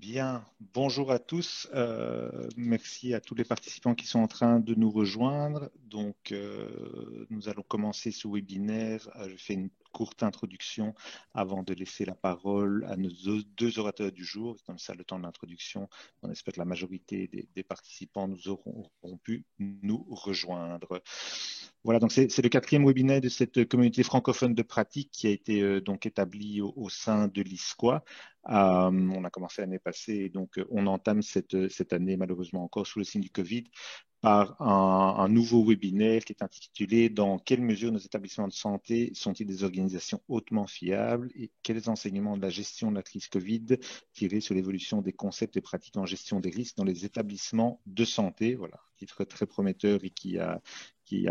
Bien, bonjour à tous. Merci à tous les participants qui sont en train de nous rejoindre. Nous allons commencer ce webinaire. Je fais une courte introduction avant de laisser la parole à nos deux orateurs du jour. Comme ça, le temps de l'introduction, on espère que la majorité des participants auront pu nous rejoindre. Voilà, donc c'est le quatrième webinaire de cette communauté francophone de pratique qui a été donc établie au sein de l'ISQOA. On a commencé l'année passée et donc on entame cette année malheureusement encore sous le signe du Covid par un nouveau webinaire qui est intitulé Dans quelle mesure nos établissements de santé sont-ils des organisations hautement fiables et quels enseignements de la gestion de la crise Covid tirés sur l'évolution des concepts et pratiques en gestion des risques dans les établissements de santé. Voilà, un titre très prometteur et qui a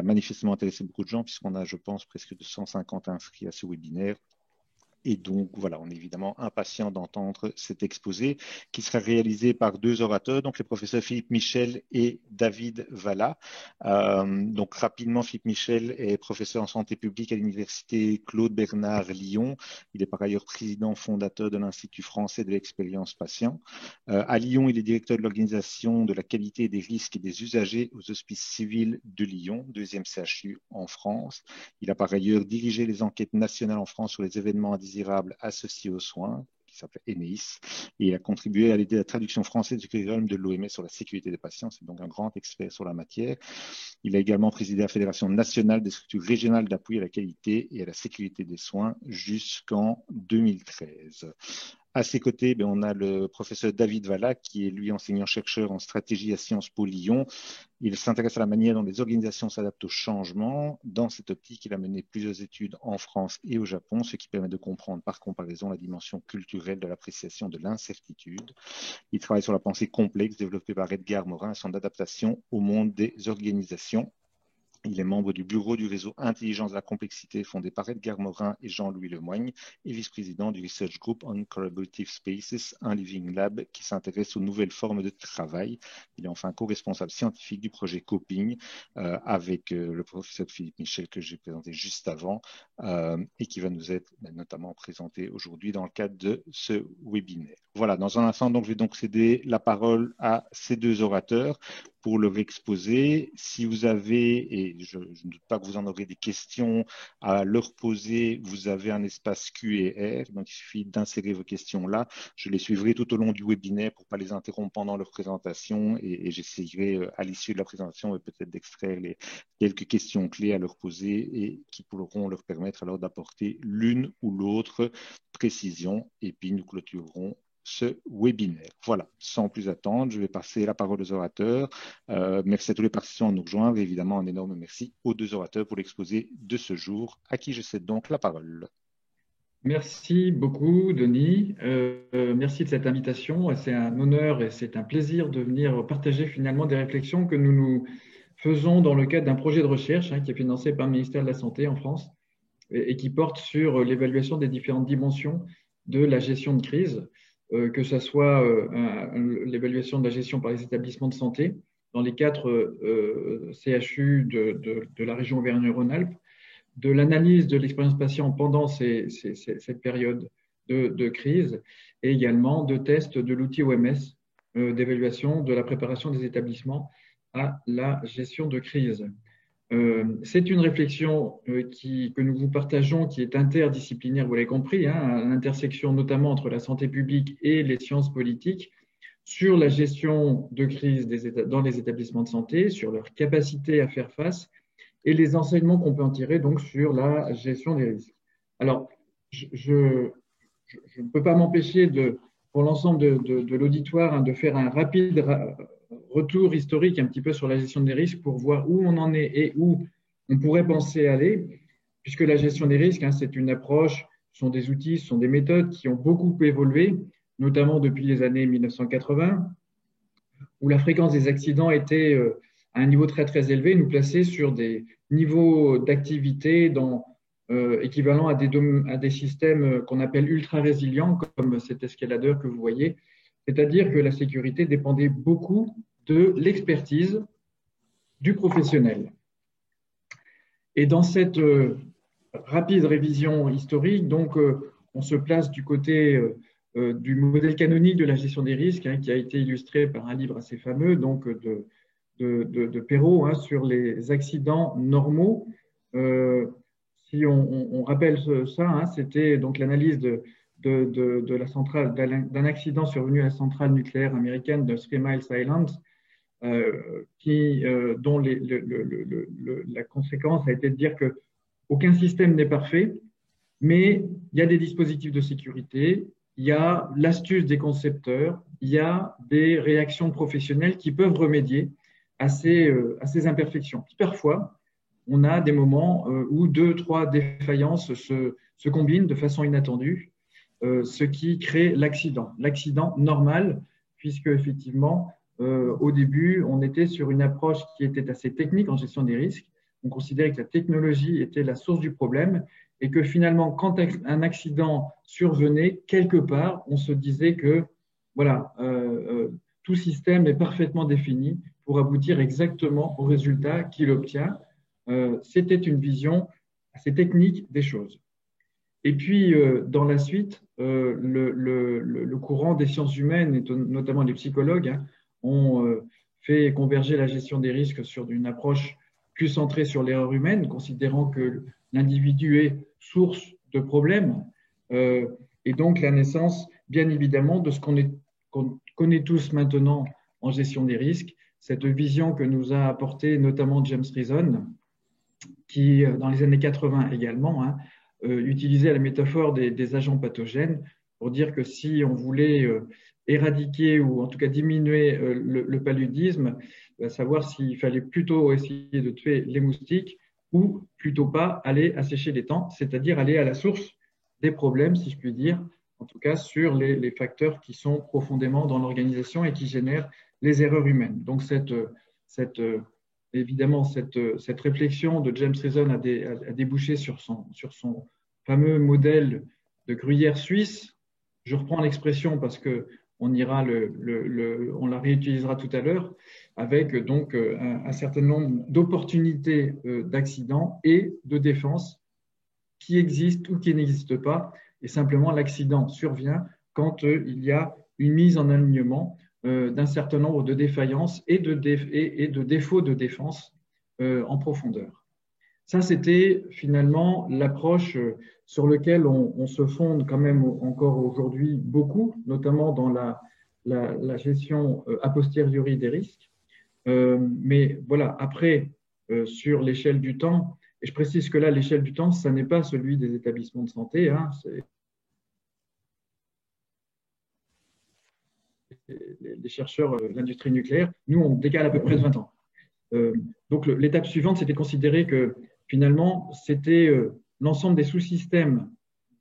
manifestement intéressé beaucoup de gens puisqu'on a, je pense, presque 250 inscrits à ce webinaire. Et donc, voilà, on est évidemment impatient d'entendre cet exposé qui sera réalisé par deux orateurs, donc les professeurs Philippe Michel et David Valla. Donc, rapidement, Philippe Michel est professeur en santé publique à l'université Claude Bernard Lyon. Il est par ailleurs président fondateur de l'Institut français de l'expérience patient. À Lyon, il est directeur de l'organisation de la qualité des risques et des usagers aux hospices civils de Lyon, deuxième CHU en France. Il a par ailleurs dirigé les enquêtes nationales en France sur les événements indésirables associés aux soins, qui s'appelle ENEIS, et il a contribué à l'aider à la traduction française du curriculum de l'OMS sur la sécurité des patients. C'est donc un grand expert sur la matière. Il a également présidé la Fédération nationale des structures régionales d'appui à la qualité et à la sécurité des soins jusqu'en 2013. À ses côtés, on a le professeur David Valla, qui est lui enseignant-chercheur en stratégie à Sciences Po Lyon. Il s'intéresse à la manière dont les organisations s'adaptent au changement. Dans cette optique, il a mené plusieurs études en France et au Japon, ce qui permet de comprendre par comparaison la dimension culturelle de l'appréciation de l'incertitude. Il travaille sur la pensée complexe développée par Edgar Morin et son adaptation au monde des organisations. Il est membre du bureau du réseau Intelligence de la complexité fondé par Edgar Morin et Jean-Louis Lemoigne et vice-président du Research Group on Collaborative Spaces, un living lab qui s'intéresse aux nouvelles formes de travail. Il est enfin co-responsable scientifique du projet Coping avec le professeur Philippe Michel que j'ai présenté juste avant et qui va nous être notamment présenté aujourd'hui dans le cadre de ce webinaire. Voilà, dans un instant, donc, je vais donc céder la parole à ces deux orateurs pour leur exposer. Si vous avez, et je ne doute pas que vous en aurez des questions à leur poser, vous avez un espace Q&R, donc il suffit d'insérer vos questions là. Je les suivrai tout au long du webinaire pour ne pas les interrompre pendant leur présentation et j'essayerai à l'issue de la présentation peut-être d'extraire les quelques questions clés à leur poser et qui pourront leur permettre alors d'apporter l'une ou l'autre précision et puis nous clôturerons ce webinaire. Voilà, sans plus attendre, je vais passer la parole aux orateurs. Merci à tous les participants de nous rejoindre et évidemment un énorme merci aux deux orateurs pour l'exposé de ce jour, à qui je cède donc la parole. Merci beaucoup, Denis. Merci de cette invitation. C'est un honneur et c'est un plaisir de venir partager finalement des réflexions que nous faisons dans le cadre d'un projet de recherche qui est financé par le ministère de la Santé en France et qui porte sur l'évaluation des différentes dimensions de la gestion de crise, que ce soit l'évaluation de la gestion par les établissements de santé dans les 4 CHU de la région Auvergne-Rhône-Alpes, de l'analyse de l'expérience patient pendant cette période de crise et également de tests de l'outil OMS d'évaluation de la préparation des établissements à la gestion de crise. C'est une réflexion que nous vous partageons, qui est interdisciplinaire, vous l'avez compris, à l'intersection notamment entre la santé publique et les sciences politiques, sur la gestion de crise dans les établissements de santé, sur leur capacité à faire face et les enseignements qu'on peut en tirer donc sur la gestion des risques. Alors, je ne peux pas m'empêcher pour l'ensemble de l'auditoire de faire un rapide retour historique un petit peu sur la gestion des risques pour voir où on en est et où on pourrait penser aller, puisque la gestion des risques, c'est une approche, ce sont des outils, ce sont des méthodes qui ont beaucoup évolué, notamment depuis les années 1980, où la fréquence des accidents était à un niveau très très élevé, nous plaçait sur des niveaux d'activité équivalents à des systèmes qu'on appelle ultra résilients, comme cet escaladeur que vous voyez, c'est-à-dire que la sécurité dépendait beaucoup de l'expertise du professionnel. Et dans cette rapide révision historique, donc, on se place du côté du modèle canonique de la gestion des risques, hein, qui a été illustré par un livre assez fameux donc de Perrault, hein, sur les accidents normaux. Si on rappelle ça, hein, c'était donc l'analyse de la centrale, d'un accident survenu à la centrale nucléaire américaine de Three Mile Island, dont la conséquence a été de dire qu'aucun système n'est parfait, mais il y a des dispositifs de sécurité, il y a l'astuce des concepteurs, il y a des réactions professionnelles qui peuvent remédier à ces imperfections. Parfois, on a des moments où 2-3 défaillances se combinent de façon inattendue, ce qui crée l'accident normal, puisque effectivement, au début, on était sur une approche qui était assez technique en gestion des risques. On considérait que la technologie était la source du problème et que finalement, quand un accident survenait, quelque part, on se disait que voilà, tout système est parfaitement défini pour aboutir exactement au résultat qu'il obtient. C'était une vision assez technique des choses. Et puis, dans la suite, le courant des sciences humaines, et notamment les psychologues, hein, ont fait converger la gestion des risques sur une approche plus centrée sur l'erreur humaine, considérant que l'individu est source de problèmes, et donc la naissance, bien évidemment, de ce qu'on connaît tous maintenant en gestion des risques, cette vision que nous a apportée notamment James Reason, qui, dans les années 80 également, hein, utilisait la métaphore des agents pathogènes pour dire que si on voulait éradiquer ou en tout cas diminuer le paludisme, savoir s'il fallait plutôt essayer de tuer les moustiques ou plutôt pas aller assécher les temps, c'est-à-dire aller à la source des problèmes, si je puis dire, en tout cas sur les facteurs qui sont profondément dans l'organisation et qui génèrent les erreurs humaines. Donc évidemment, cette réflexion de James Reason a débouché sur son fameux modèle de gruyère suisse. Je reprends l'expression parce que on la réutilisera tout à l'heure, avec donc un certain nombre d'opportunités d'accidents et de défense qui existent ou qui n'existent pas. Et simplement, l'accident survient quand il y a une mise en alignement d'un certain nombre de défaillances et de défauts de défense en profondeur. Ça, c'était finalement l'approche sur laquelle on se fonde quand même encore aujourd'hui beaucoup, notamment dans la gestion a posteriori des risques. Mais voilà, après, sur l'échelle du temps, et je précise que là, l'échelle du temps, ça n'est pas celui des établissements de santé, hein, c'est les chercheurs de l'industrie nucléaire. Nous, on décale à peu près de 20 ans. Donc, l'étape suivante, c'était de considérer que finalement, c'était l'ensemble des sous-systèmes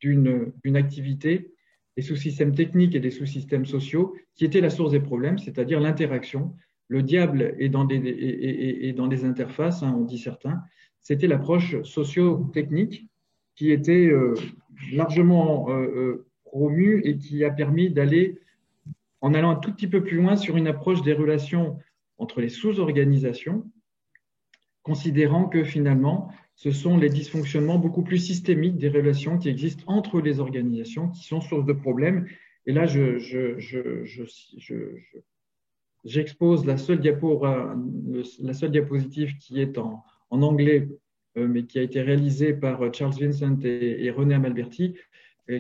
d'une activité, des sous-systèmes techniques et des sous-systèmes sociaux, qui étaient la source des problèmes, c'est-à-dire l'interaction. Le diable est dans des interfaces, hein, on dit certains. C'était l'approche socio-technique qui était largement promue et qui a permis d'aller, en allant un tout petit peu plus loin, sur une approche des relations entre les sous-organisations, considérant que finalement, ce sont les dysfonctionnements beaucoup plus systémiques des relations qui existent entre les organisations qui sont source de problèmes. Et là, j'expose la seule diapositive qui est en anglais, mais qui a été réalisée par Charles Vincent et René Amalberti,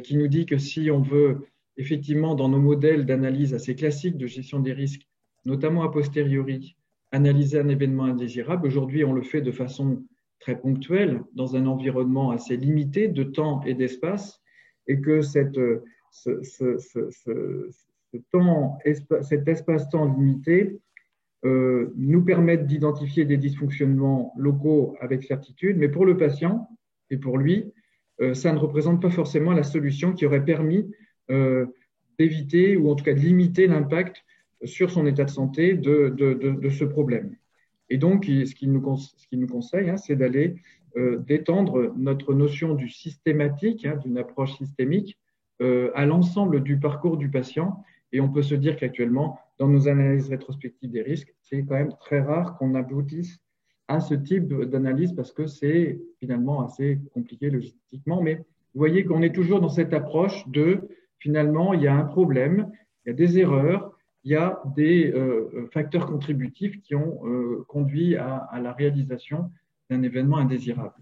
qui nous dit que si on veut effectivement, dans nos modèles d'analyse assez classiques de gestion des risques, notamment a posteriori, analyser un événement indésirable, aujourd'hui on le fait de façon très ponctuelle, dans un environnement assez limité de temps et d'espace, et que cet espace-temps limité nous permettent d'identifier des dysfonctionnements locaux avec certitude, mais pour le patient et pour lui, ça ne représente pas forcément la solution qui aurait permis d'éviter ou en tout cas de limiter l'impact sur son état de santé de ce problème. Et donc, ce qu'il nous conseille, hein, c'est d'aller d'étendre notre notion du systématique, hein, d'une approche systémique, à l'ensemble du parcours du patient. Et on peut se dire qu'actuellement, dans nos analyses rétrospectives des risques, c'est quand même très rare qu'on aboutisse à ce type d'analyse parce que c'est finalement assez compliqué logistiquement. Mais vous voyez qu'on est toujours dans cette approche de finalement, il y a un problème, il y a des erreurs, il y a des facteurs contributifs qui ont conduit à la réalisation d'un événement indésirable.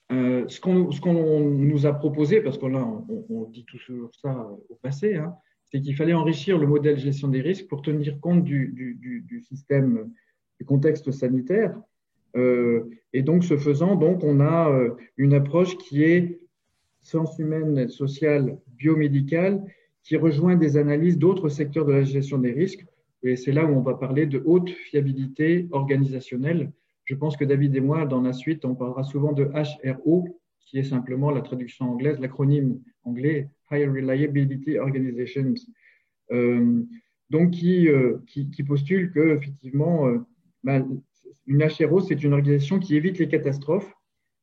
Ce qu'on nous a proposé, parce qu'on on dit toujours ça au passé, hein, c'est qu'il fallait enrichir le modèle gestion des risques pour tenir compte du système, du contexte sanitaire. Et donc, ce faisant, donc, on a une approche qui est sciences humaines, sociales, biomédicales, qui rejoint des analyses d'autres secteurs de la gestion des risques. Et c'est là où on va parler de haute fiabilité organisationnelle. Je pense que David et moi, dans la suite, on parlera souvent de HRO, qui est simplement la traduction anglaise, l'acronyme anglais High Reliability Organizations, donc qui postule que effectivement, une HRO, c'est une organisation qui évite les catastrophes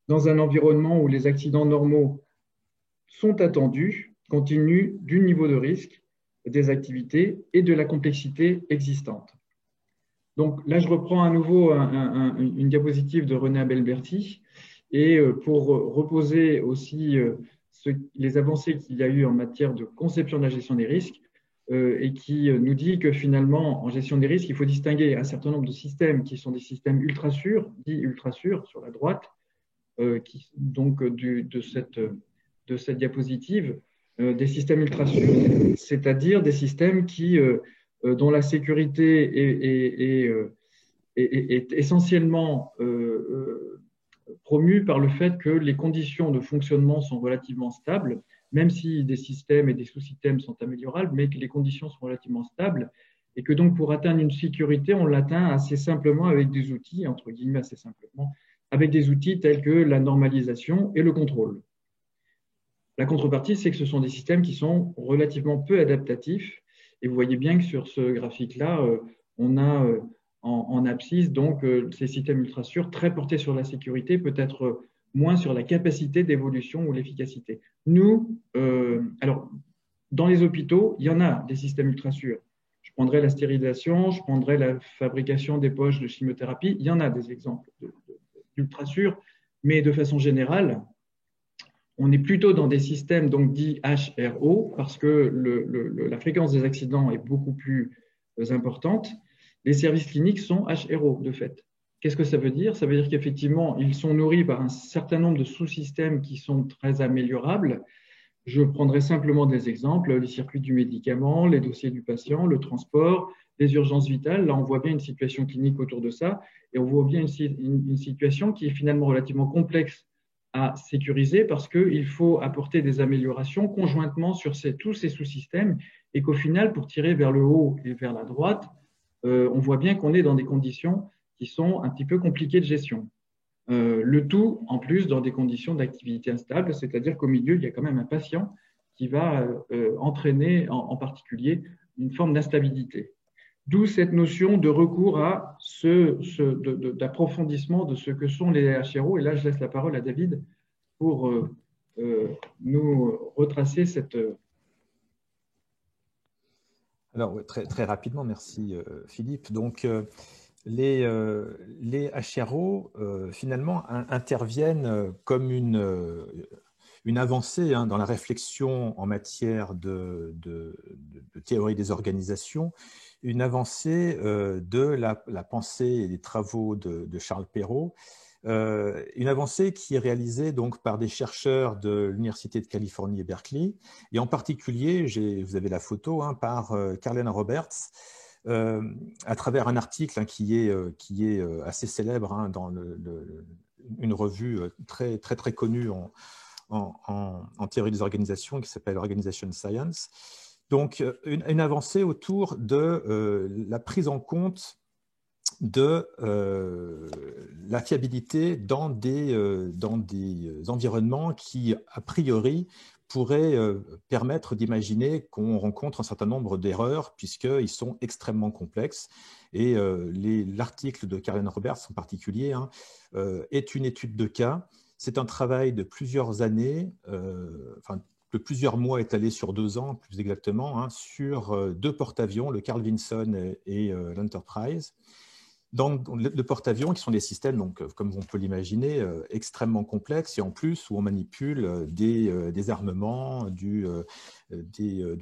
dans un environnement où les accidents normaux sont attendus, compte tenu du niveau de risque des activités et de la complexité existante. Donc là, je reprends à nouveau une diapositive de René Abel-Berty, et pour reposer aussi les avancées qu'il y a eu en matière de conception de la gestion des risques, et qui nous dit que finalement, en gestion des risques, il faut distinguer un certain nombre de systèmes qui sont des systèmes ultra sûrs, dits ultra sûrs sur la droite, donc de cette diapositive, des systèmes ultra sûrs, c'est-à-dire des systèmes dont la sécurité est essentiellement promue par le fait que les conditions de fonctionnement sont relativement stables, même si des systèmes et des sous-systèmes sont améliorables, mais que les conditions sont relativement stables, et que donc pour atteindre une sécurité, on l'atteint assez simplement avec des outils, entre guillemets assez simplement, avec des outils tels que la normalisation et le contrôle. La contrepartie, c'est que ce sont des systèmes qui sont relativement peu adaptatifs, et vous voyez bien que sur ce graphique-là, on a en abscisse donc ces systèmes ultra sûrs très portés sur la sécurité, peut-être moins sur la capacité d'évolution ou l'efficacité. Nous, alors, dans les hôpitaux, il y en a des systèmes ultra sûrs. Je prendrai la stérilisation, je prendrai la fabrication des poches de chimiothérapie. Il y en a des exemples d'ultra sûrs, mais de façon générale, on est plutôt dans des systèmes donc dits HRO parce que la fréquence des accidents est beaucoup plus importante. Les services cliniques sont HRO de fait. Qu'est-ce que ça veut dire? Ça veut dire qu'effectivement, ils sont nourris par un certain nombre de sous-systèmes qui sont très améliorables. Je prendrai simplement des exemples, les circuits du médicament, les dossiers du patient, le transport, les urgences vitales. Là, on voit bien une situation clinique autour de ça et on voit bien une situation qui est finalement relativement complexe à sécuriser parce qu'il faut apporter des améliorations conjointement sur tous ces sous-systèmes et qu'au final, pour tirer vers le haut et vers la droite, on voit bien qu'on est dans des conditions qui sont un petit peu compliquées de gestion. Le tout, en plus, dans des conditions d'activité instable, c'est-à-dire qu'au milieu, il y a quand même un patient qui va entraîner en particulier une forme d'instabilité. D'où cette notion de recours à d'approfondissement de ce que sont les HRO. Et là, je laisse la parole à David pour nous retracer cette… Alors, très, très rapidement, merci Philippe. Donc, les HRO, finalement, interviennent comme une avancée dans la réflexion en matière de théorie des organisations, une avancée de la pensée et des travaux de Charles Perrow, une avancée qui est réalisée donc par des chercheurs de l'Université de Californie et Berkeley, et en particulier, vous avez la photo, par Carlen Roberts, à travers un article qui est assez célèbre dans une revue très, très, très connue en théorie des organisations qui s'appelle Organization Science. Donc, une avancée autour de la prise en compte de la fiabilité dans des environnements qui, a priori, pourraient permettre d'imaginer qu'on rencontre un certain nombre d'erreurs puisqu'ils sont extrêmement complexes. Et l'article de Carlen Roberts en particulier est une étude de cas. C'est un travail de plusieurs années, de plusieurs mois étalés sur 2 ans, plus exactement, sur 2 porte-avions, le Carl Vinson et l'Enterprise. dans le porte-avions, qui sont des systèmes, donc, comme on peut l'imaginer, extrêmement complexes, et en plus où on manipule des armements, du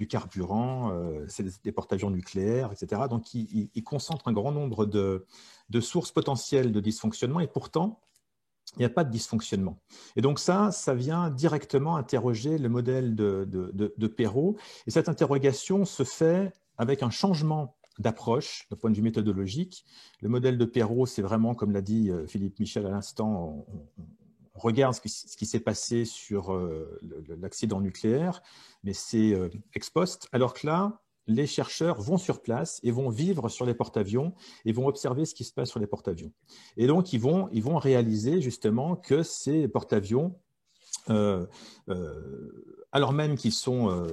carburant, c'est des porte-avions nucléaires, etc. Donc, ils concentrent un grand nombre de sources potentielles de dysfonctionnement, et pourtant, il n'y a pas de dysfonctionnement. Et donc ça vient directement interroger le modèle de Perot. Et cette interrogation se fait avec un changement d'approche d'un point de vue méthodologique. Le modèle de Perot, c'est vraiment, comme l'a dit Philippe Michel à l'instant, on regarde ce qui s'est passé sur l'accident nucléaire, mais c'est ex post, alors que là, les chercheurs vont sur place et vont vivre sur les porte-avions et vont observer ce qui se passe sur les porte-avions. Et donc, ils vont réaliser justement que ces porte-avions, alors même qu'ils sont...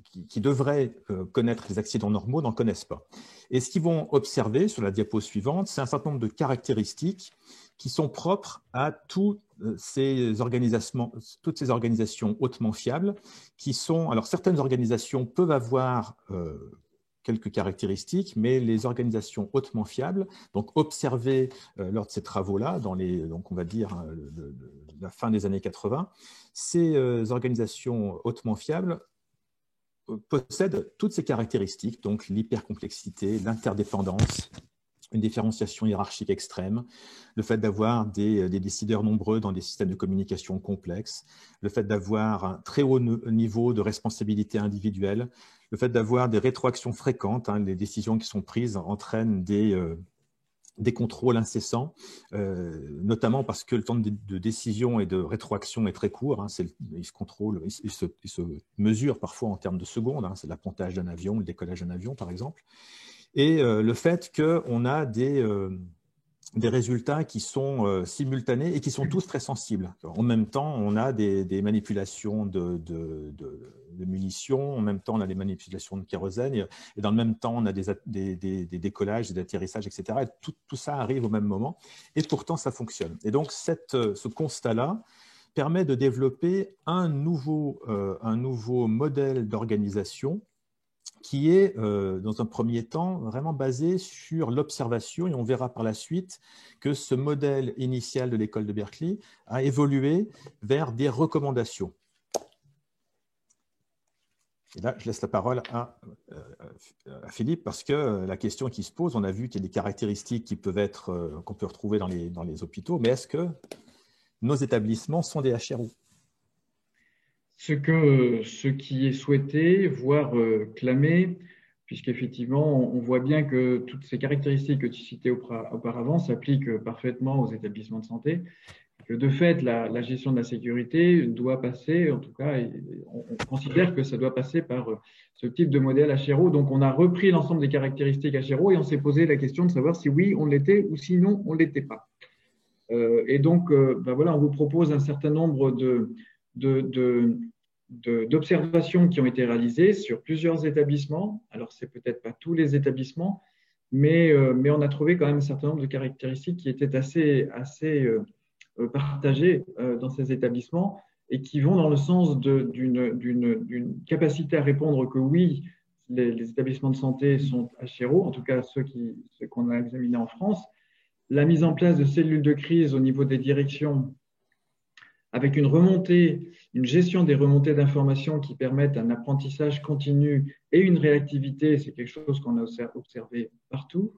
qui devraient connaître les accidents normaux, n'en connaissent pas. Et ce qu'ils vont observer sur la diapo suivante, c'est un certain nombre de caractéristiques qui sont propres à toutes ces organisations hautement fiables, qui sont... Alors, certaines organisations peuvent avoir quelques caractéristiques, mais les organisations hautement fiables, donc observées lors de ces travaux-là, donc on va dire la fin des années 80, ces organisations hautement fiables possède toutes ces caractéristiques, donc l'hypercomplexité, l'interdépendance, une différenciation hiérarchique extrême, le fait d'avoir des décideurs nombreux dans des systèmes de communication complexes, le fait d'avoir un très haut niveau de responsabilité individuelle, le fait d'avoir des rétroactions fréquentes, les décisions qui sont prises entraînent des contrôles incessants, notamment parce que le temps de décision et de rétroaction est très court. Ils se contrôlent, ils se mesurent parfois en termes de secondes. C'est l'appontage d'un avion, le décollage d'un avion, par exemple. Et le fait qu'on a des résultats qui sont simultanés et qui sont tous très sensibles. En même temps, on a des manipulations de munitions, en même temps, on a des manipulations de kérosène, et dans le même temps, on a des décollages, des atterrissages, etc. Et tout ça arrive au même moment, et pourtant, ça fonctionne. Et donc, ce constat-là permet de développer un nouveau modèle d'organisation qui est, dans un premier temps, vraiment basé sur l'observation, et on verra par la suite que ce modèle initial de l'école de Berkeley a évolué vers des recommandations. Et là, je laisse la parole à Philippe, parce que la question qui se pose, on a vu qu'il y a des caractéristiques qui peuvent être, qu'on peut retrouver dans les hôpitaux, mais est-ce que nos établissements sont des HRO ? Ce qui est souhaité, voire clamé, puisqu'effectivement, on voit bien que toutes ces caractéristiques que tu citais auparavant s'appliquent parfaitement aux établissements de santé, que de fait, la gestion de la sécurité doit passer, en tout cas, on considère que ça doit passer par ce type de modèle HRO. Donc, on a repris l'ensemble des caractéristiques HRO et on s'est posé la question de savoir si oui, on l'était ou sinon, on ne l'était pas. Et donc, voilà, on vous propose un certain nombre d'observations qui ont été réalisées sur plusieurs établissements. Alors, c'est peut-être pas tous les établissements, mais on a trouvé quand même un certain nombre de caractéristiques qui étaient assez partagées dans ces établissements et qui vont dans le sens d'une capacité à répondre que oui, les établissements de santé sont HRO, en tout cas ceux qu'on a examinés en France. La mise en place de cellules de crise au niveau des directions avec une gestion des remontées d'informations qui permettent un apprentissage continu et une réactivité, c'est quelque chose qu'on a observé partout.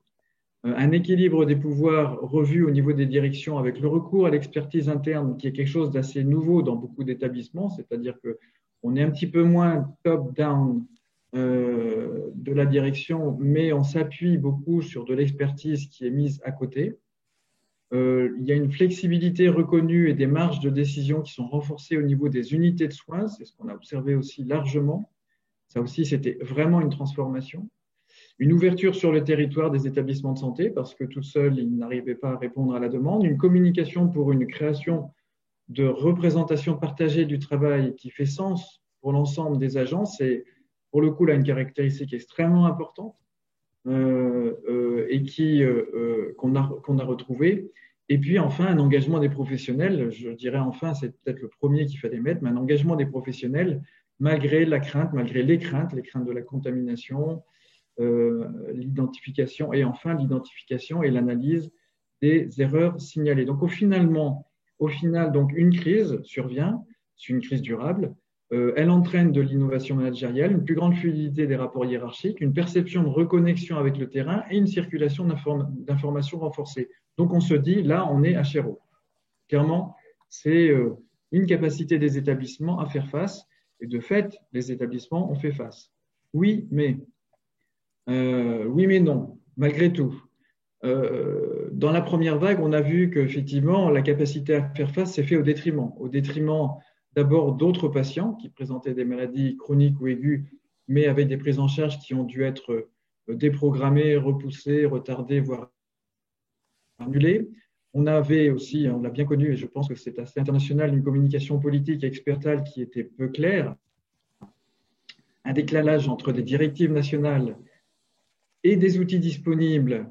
Un équilibre des pouvoirs revu au niveau des directions avec le recours à l'expertise interne, qui est quelque chose d'assez nouveau dans beaucoup d'établissements, c'est-à-dire qu'on est un petit peu moins top-down de la direction, mais on s'appuie beaucoup sur de l'expertise qui est mise à côté. Il y a une flexibilité reconnue et des marges de décision qui sont renforcées au niveau des unités de soins. C'est ce qu'on a observé aussi largement. Ça aussi, c'était vraiment une transformation. Une ouverture sur le territoire des établissements de santé, parce que tout seul, ils n'arrivaient pas à répondre à la demande. Une communication pour une création de représentation partagée du travail qui fait sens pour l'ensemble des agents. C'est, pour le coup, là, une caractéristique extrêmement importante et qu'on a retrouvée. Et puis, enfin, un engagement des professionnels. Je dirais enfin, c'est peut-être le premier qu'il fallait mettre, mais un engagement des professionnels malgré la crainte, malgré les craintes de la contamination, l'identification et enfin l'identification et l'analyse des erreurs signalées. Donc, au final, donc, une crise survient, c'est une crise durable. Elle entraîne de l'innovation managériale, une plus grande fluidité des rapports hiérarchiques, une perception de reconnexion avec le terrain et une circulation d'informations renforcée. Donc, on se dit, là, on est HRO. Clairement, c'est une capacité des établissements à faire face. Et de fait, les établissements ont fait face. Oui, mais non, malgré tout. Dans la première vague, on a vu qu'effectivement, la capacité à faire face s'est fait au détriment d'abord d'autres patients qui présentaient des maladies chroniques ou aiguës, mais avec des prises en charge qui ont dû être déprogrammées, repoussées, retardées, voire annulées. On avait aussi, on l'a bien connu, et je pense que c'est assez international, une communication politique et expertale qui était peu claire, un décalage entre des directives nationales et des outils disponibles,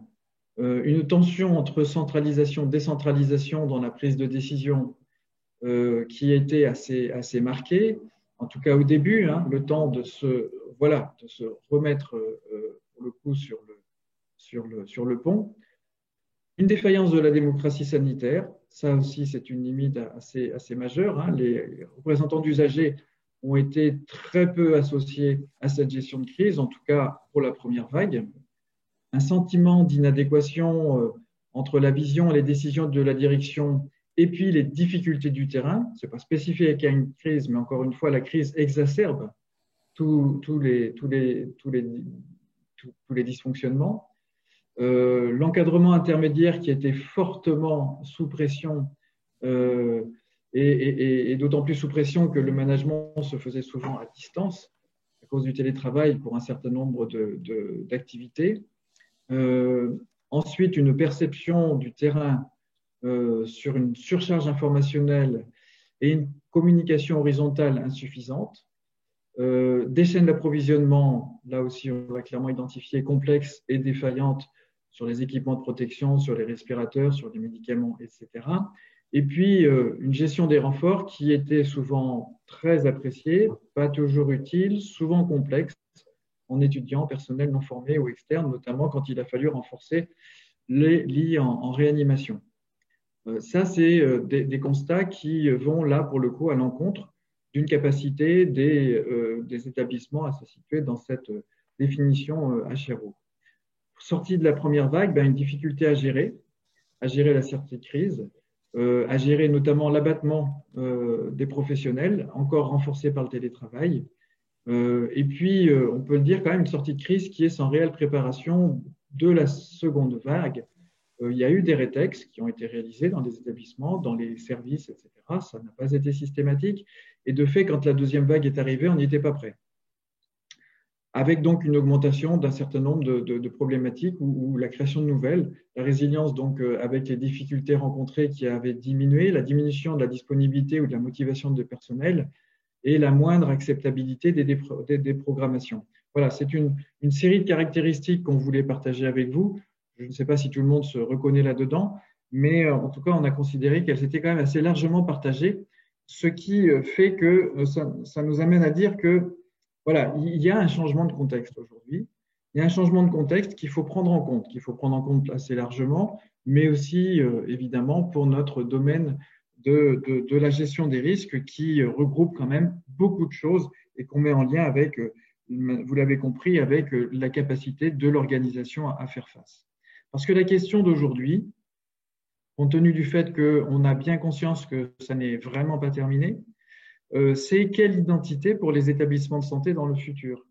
une tension entre centralisation et décentralisation dans la prise de décision qui était assez marquée, en tout cas au début, hein, le temps de se remettre pour le coup sur le pont. Une défaillance de la démocratie sanitaire, ça aussi c'est une limite assez majeure. Hein. Les représentants d'usagers ont été très peu associés à cette gestion de crise, en tout cas pour la première vague. Un sentiment d'inadéquation entre la vision et les décisions de la direction et puis les difficultés du terrain. Ce n'est pas spécifique à une crise, mais encore une fois, la crise exacerbe tous les dysfonctionnements. L'encadrement intermédiaire qui était fortement sous pression et d'autant plus sous pression que le management se faisait souvent à distance à cause du télétravail pour un certain nombre d'activités. Ensuite, une perception du terrain sur une surcharge informationnelle et une communication horizontale insuffisante. Des chaînes d'approvisionnement, là aussi on va clairement identifier complexes et défaillantes sur les équipements de protection, sur les respirateurs, sur les médicaments, etc. Et puis une gestion des renforts qui était souvent très appréciée, pas toujours utile, souvent complexe en étudiants, personnel non formé ou externe, notamment quand il a fallu renforcer les lits en réanimation. Ça, c'est des constats qui vont là, pour le coup, à l'encontre d'une capacité des établissements à se situer dans cette définition HRO. Sortie de la première vague, une difficulté à gérer la sortie de crise, à gérer notamment l'abattement des professionnels, encore renforcé par le télétravail. Et puis, on peut le dire quand même, une sortie de crise qui est sans réelle préparation de la seconde vague. Il y a eu des rétex qui ont été réalisés dans des établissements, dans les services, etc. Ça n'a pas été systématique. Et de fait, quand la deuxième vague est arrivée, on n'y était pas prêt. Avec donc une augmentation d'un certain nombre de problématiques ou la création de nouvelles. La résilience, donc, avec les difficultés rencontrées qui avaient diminué, la diminution de la disponibilité ou de la motivation de personnel et la moindre acceptabilité des programmations. Voilà, c'est une série de caractéristiques qu'on voulait partager avec vous. Je ne sais pas si tout le monde se reconnaît là-dedans, mais en tout cas, on a considéré qu'elles étaient quand même assez largement partagées, ce qui fait que ça nous amène à dire que voilà, il y a un changement de contexte aujourd'hui. Il y a un changement de contexte qu'il faut prendre en compte, assez largement, mais aussi évidemment pour notre domaine de la gestion des risques qui regroupe quand même beaucoup de choses et qu'on met en lien avec, vous l'avez compris, avec la capacité de l'organisation à faire face. Parce que la question d'aujourd'hui, compte tenu du fait qu'on a bien conscience que ça n'est vraiment pas terminé, c'est quelle identité pour les établissements de santé dans le futur?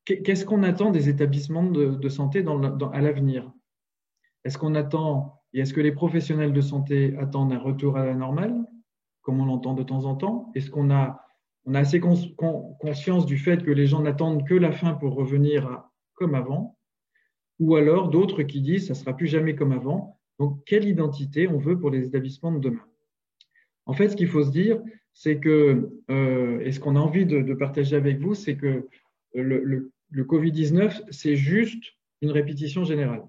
Qu'est-ce qu'on attend des établissements de santé à l'avenir? Est-ce qu'on attend et est-ce que les professionnels de santé attendent un retour à la normale, comme on l'entend de temps en temps? Est-ce qu'on a assez conscience du fait que les gens n'attendent que la fin pour revenir comme avant? Ou alors d'autres qui disent ça ne sera plus jamais comme avant. Donc, quelle identité on veut pour les établissements de demain? En fait, ce qu'il faut se dire, c'est que, et ce qu'on a envie de partager avec vous, c'est que le Covid-19, c'est juste une répétition générale.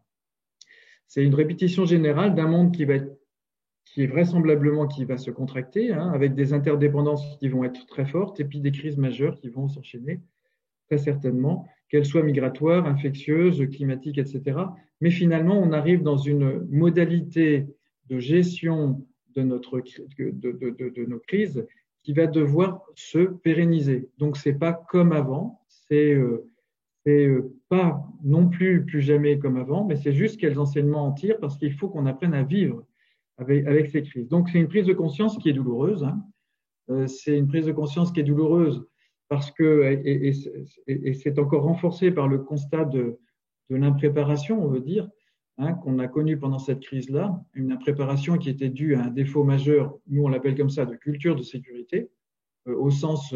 C'est une répétition générale d'un monde qui est vraisemblablement qui va se contracter, hein, avec des interdépendances qui vont être très fortes et puis des crises majeures qui vont s'enchaîner très certainement, qu'elles soient migratoires, infectieuses, climatiques, etc. Mais finalement, on arrive dans une modalité de gestion de nos crises qui va devoir se pérenniser. Donc, ce n'est pas comme avant, c'est pas non plus jamais comme avant, mais c'est juste quels enseignements en tirent parce qu'il faut qu'on apprenne à vivre avec ces crises. Donc, c'est une prise de conscience qui est douloureuse. C'est une prise de conscience qui est douloureuse parce que, et c'est encore renforcé par le constat de l'impréparation, on veut dire, qu'on a connu pendant cette crise-là, une impréparation qui était due à un défaut majeur, nous on l'appelle comme ça, de culture de sécurité, au sens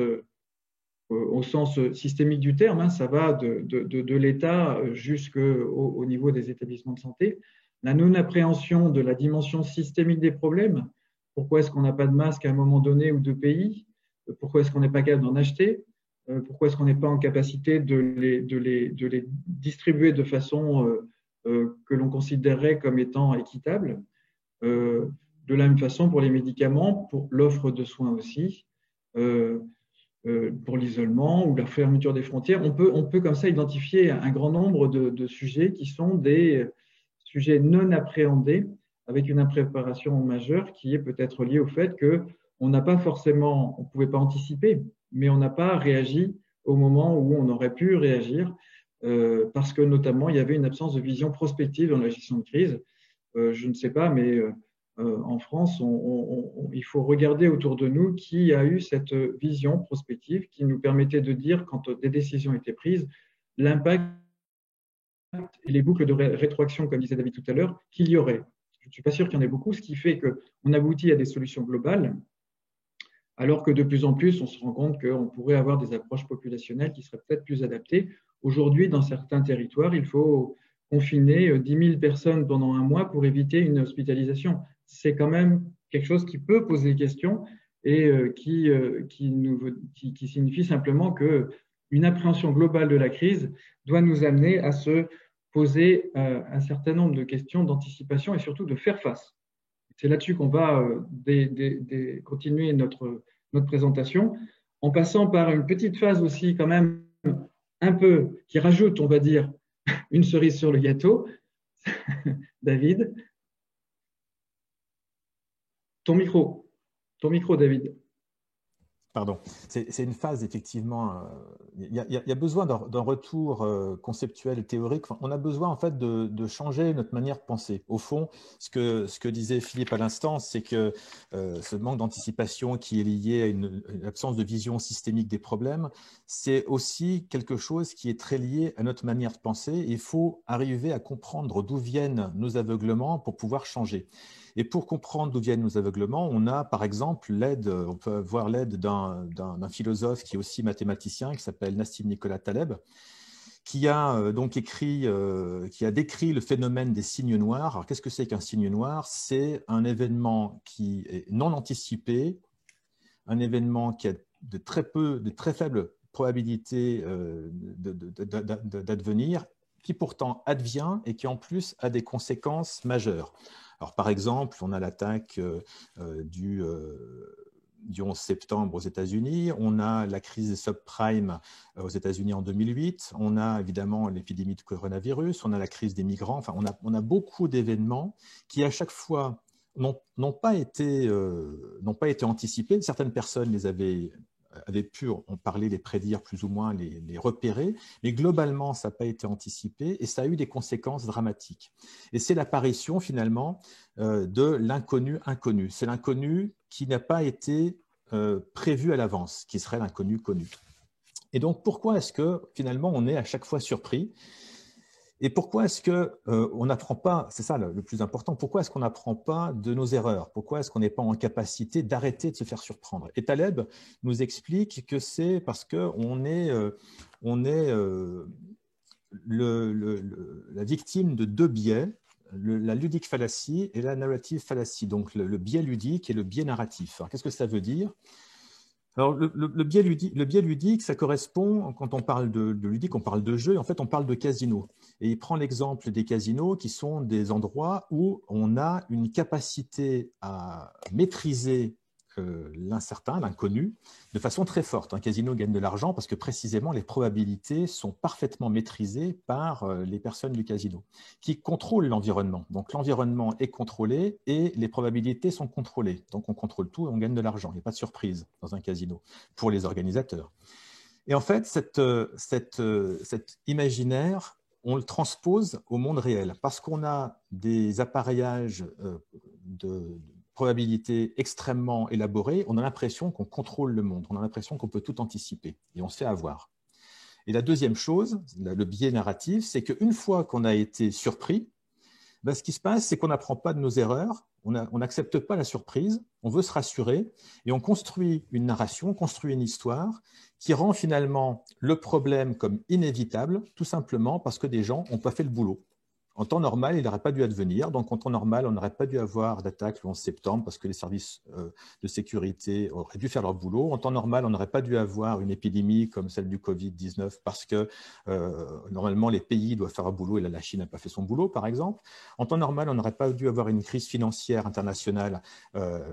systémique du terme, ça va de l'État jusqu'au niveau des établissements de santé. La non-appréhension de la dimension systémique des problèmes. Pourquoi est-ce qu'on n'a pas de masque à un moment donné ou de pays? Pourquoi est-ce qu'on n'est pas capable d'en acheter? Pourquoi est-ce qu'on n'est pas en capacité de les distribuer de façon que l'on considérerait comme étant équitable? De la même façon pour les médicaments, pour l'offre de soins aussi. Pour l'isolement ou la fermeture des frontières, on peut comme ça identifier un grand nombre de sujets qui sont des sujets non appréhendés avec une impréparation majeure qui est peut-être liée au fait qu'on n'a pas forcément, on ne pouvait pas anticiper, mais on n'a pas réagi au moment où on aurait pu réagir parce que notamment il y avait une absence de vision prospective dans la gestion de crise. Je ne sais pas, mais en France, il faut regarder autour de nous qui a eu cette vision prospective qui nous permettait de dire, quand des décisions étaient prises, l'impact et les boucles de rétroaction, comme disait David tout à l'heure, qu'il y aurait. Je ne suis pas sûr qu'il y en ait beaucoup, ce qui fait qu'on aboutit à des solutions globales, alors que de plus en plus, on se rend compte qu'on pourrait avoir des approches populationnelles qui seraient peut-être plus adaptées. Aujourd'hui, dans certains territoires, il faut confiner 10 000 personnes pendant un mois pour éviter une hospitalisation. C'est quand même quelque chose qui peut poser question et qui signifie simplement qu'une appréhension globale de la crise doit nous amener à se poser un certain nombre de questions d'anticipation et surtout de faire face. C'est là-dessus qu'on va continuer notre présentation, en passant par une petite phase aussi quand même un peu qui rajoute, on va dire, une cerise sur le gâteau. David. Ton micro, David. Pardon, c'est une phase effectivement, il y a besoin d'un retour conceptuel et théorique. Enfin, on a besoin en fait de changer notre manière de penser. Au fond, ce que disait Philippe à l'instant, c'est que ce manque d'anticipation qui est lié à une absence de vision systémique des problèmes, c'est aussi quelque chose qui est très lié à notre manière de penser. Il faut arriver à comprendre d'où viennent nos aveuglements pour pouvoir changer. Et pour comprendre d'où viennent nos aveuglements, on a par exemple on peut avoir l'aide d'un philosophe qui est aussi mathématicien, qui s'appelle Nassim Nicolas Taleb, qui a donc décrit le phénomène des signes noirs. Alors qu'est-ce que c'est qu'un signe noir? C'est un événement qui est non anticipé, un événement qui a de très faibles probabilités d'advenir, qui pourtant advient et qui en plus a des conséquences majeures. Alors, par exemple, on a l'attaque du 11 septembre aux États-Unis, on a la crise des subprimes aux États-Unis en 2008, on a évidemment l'épidémie de coronavirus, on a la crise des migrants, enfin, on a beaucoup d'événements qui, à chaque fois, n'ont pas été anticipés. Certaines personnes avaient pu en parler, les prédire plus ou moins, les repérer, mais globalement, ça n'a pas été anticipé et ça a eu des conséquences dramatiques. Et c'est l'apparition finalement de l'inconnu inconnu. C'est l'inconnu qui n'a pas été prévu à l'avance, qui serait l'inconnu connu. Et donc, pourquoi est-ce que finalement on est à chaque fois surpris ? Et pourquoi est-ce qu'on n'apprend pas, c'est ça le plus important, pourquoi est-ce qu'on n'apprend pas de nos erreurs? Pourquoi est-ce qu'on n'est pas en capacité d'arrêter de se faire surprendre? Et Taleb nous explique que c'est parce qu'on est, la victime de deux biais, la ludic fallacy et la narrative fallacy, donc le biais ludique et le biais narratif. Alors, qu'est-ce que ça veut dire? Alors, le biais ludique, ça correspond, quand on parle de ludique, on parle de jeu, et en fait, on parle de casino. Et il prend l'exemple des casinos qui sont des endroits où on a une capacité à maîtriser l'incertain, l'inconnu, de façon très forte. Un casino gagne de l'argent parce que précisément les probabilités sont parfaitement maîtrisées par les personnes du casino, qui contrôlent l'environnement. Donc l'environnement est contrôlé et les probabilités sont contrôlées. Donc on contrôle tout et on gagne de l'argent. Il n'y a pas de surprise dans un casino pour les organisateurs. Et en fait, cet imaginaire, on le transpose au monde réel parce qu'on a des appareillages de probabilités extrêmement élaborés. On a l'impression qu'on contrôle le monde, on a l'impression qu'on peut tout anticiper et on se fait avoir. Et la deuxième chose, le biais narratif, c'est qu'une fois qu'on a été surpris, ben, ce qui se passe, c'est qu'on n'apprend pas de nos erreurs, on n'accepte pas la surprise, on veut se rassurer et on construit une narration, on construit une histoire qui rend finalement le problème comme inévitable, tout simplement parce que des gens n'ont pas fait le boulot. En temps normal, il n'aurait pas dû advenir. Donc, en temps normal, on n'aurait pas dû avoir d'attaque le 11 septembre parce que les services de sécurité auraient dû faire leur boulot. En temps normal, on n'aurait pas dû avoir une épidémie comme celle du Covid-19 parce que normalement, les pays doivent faire leur boulot et la Chine n'a pas fait son boulot, par exemple. En temps normal, on n'aurait pas dû avoir une crise financière internationale.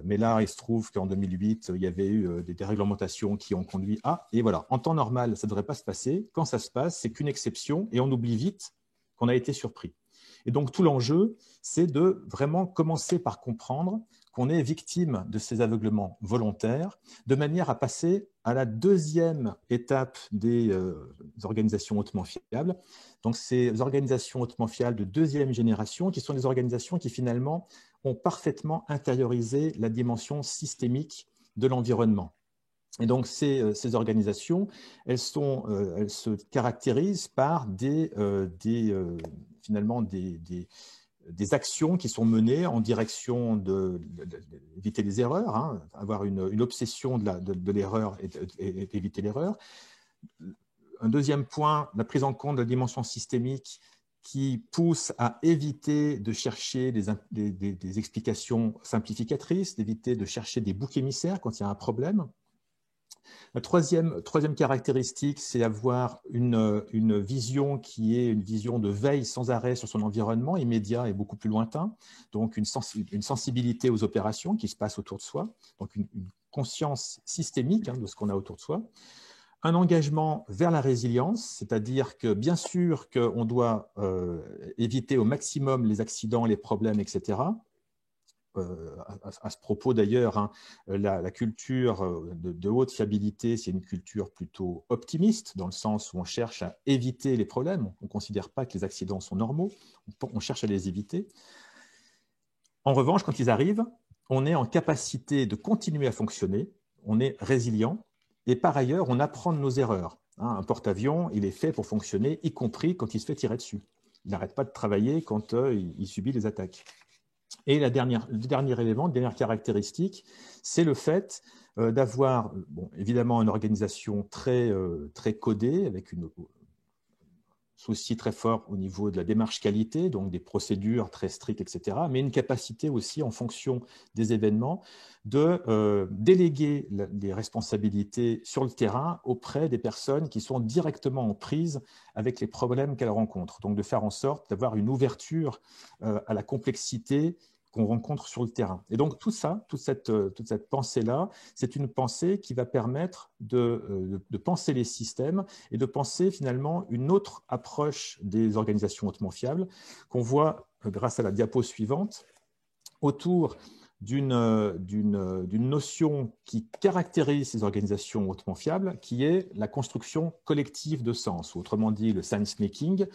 Mais là, il se trouve qu'en 2008, il y avait eu des déréglementations qui ont conduit à… Et voilà, en temps normal, ça ne devrait pas se passer. Quand ça se passe, c'est qu'une exception et on oublie vite qu'on a été surpris. Et donc, tout l'enjeu, c'est de vraiment commencer par comprendre qu'on est victime de ces aveuglements volontaires, de manière à passer à la deuxième étape des organisations hautement fiables. Donc, ces organisations hautement fiables de deuxième génération, qui sont des organisations qui, finalement, ont parfaitement intériorisé la dimension systémique de l'environnement. Et donc, ces organisations, elles se caractérisent par finalement des actions qui sont menées en direction d'éviter les erreurs, hein, avoir une obsession de l'erreur et d'éviter l'erreur. Un deuxième point, la prise en compte de la dimension systémique qui pousse à éviter de chercher des explications simplificatrices, d'éviter de chercher des boucs émissaires quand il y a un problème. La troisième caractéristique, c'est avoir une vision qui est une vision de veille sans arrêt sur son environnement immédiat et beaucoup plus lointain, donc une sensibilité aux opérations qui se passent autour de soi, donc une conscience systémique de ce qu'on a autour de soi. Un engagement vers la résilience, c'est-à-dire que bien sûr qu'on doit éviter au maximum les accidents, les problèmes, etc., à ce propos d'ailleurs, la culture de haute fiabilité, c'est une culture plutôt optimiste, dans le sens où on cherche à éviter les problèmes. On ne considère pas que les accidents sont normaux, on cherche à les éviter. En revanche, quand ils arrivent, on est en capacité de continuer à fonctionner, on est résilient, et par ailleurs, on apprend de nos erreurs. Un porte-avions, il est fait pour fonctionner, y compris quand il se fait tirer dessus. Il n'arrête pas de travailler quand il subit les attaques. Et le dernier élément, la dernière caractéristique, c'est le fait d'avoir évidemment une organisation très codée, avec un souci très fort au niveau de la démarche qualité, donc des procédures très strictes, etc., mais une capacité aussi, en fonction des événements, de déléguer les responsabilités sur le terrain auprès des personnes qui sont directement en prise avec les problèmes qu'elles rencontrent. Donc, de faire en sorte d'avoir une ouverture à la complexité qu'on rencontre sur le terrain. Et donc, toute cette pensée-là, c'est une pensée qui va permettre de penser les systèmes et de penser finalement une autre approche des organisations hautement fiables qu'on voit grâce à la diapo suivante autour d'une notion qui caractérise ces organisations hautement fiables, qui est la construction collective de sens, ou autrement dit le sense-making,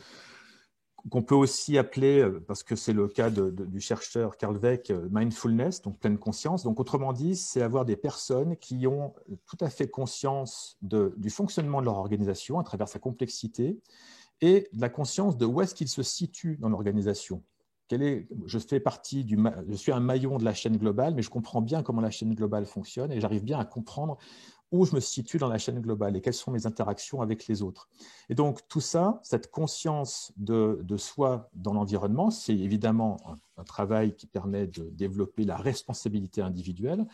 qu'on peut aussi appeler, parce que c'est le cas du chercheur Carl Dweck, mindfulness, donc pleine conscience. Donc autrement dit, c'est avoir des personnes qui ont tout à fait conscience du fonctionnement de leur organisation à travers sa complexité et de la conscience de où est-ce qu'ils se situent dans l'organisation. Je suis un maillon de la chaîne globale, mais je comprends bien comment la chaîne globale fonctionne et j'arrive bien à comprendre où je me situe dans la chaîne globale et quelles sont mes interactions avec les autres. Et donc, tout ça, cette conscience de soi dans l'environnement, c'est évidemment un travail qui permet de développer la responsabilité individuelle.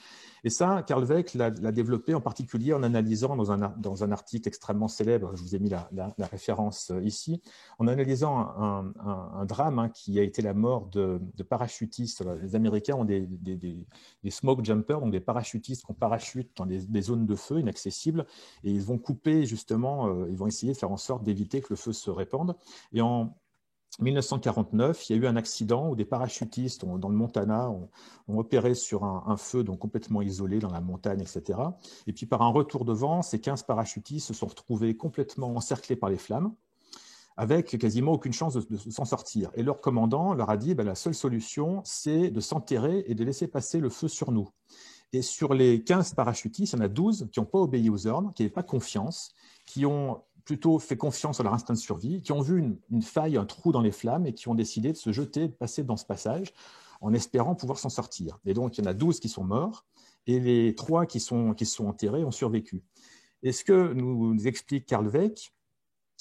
Et ça, Carl Weick l'a développé en particulier en analysant dans un article extrêmement célèbre, je vous ai mis la référence ici, en analysant un drame qui a été la mort de parachutistes. Les Américains ont des smoke jumpers, donc des parachutistes qui parachutent dans des zones de feu inaccessibles, et ils vont couper justement, ils vont essayer de faire en sorte d'éviter que le feu se répande. Et en 1949, il y a eu un accident où des parachutistes dans le Montana ont opéré sur un feu donc complètement isolé dans la montagne, etc. Et puis par un retour de vent, ces 15 parachutistes se sont retrouvés complètement encerclés par les flammes, avec quasiment aucune chance de s'en sortir. Et leur commandant leur a dit, la seule solution, c'est de s'enterrer et de laisser passer le feu sur nous. Et sur les 15 parachutistes, il y en a 12 qui n'ont pas obéi aux ordres, qui n'avaient pas confiance, qui ont plutôt fait confiance à leur instinct de survie, qui ont vu une faille, un trou dans les flammes et qui ont décidé de se jeter, de passer dans ce passage en espérant pouvoir s'en sortir. Et donc, il y en a 12 qui sont morts et les 3 qui sont enterrés ont survécu. Et ce que nous explique Carl Weick,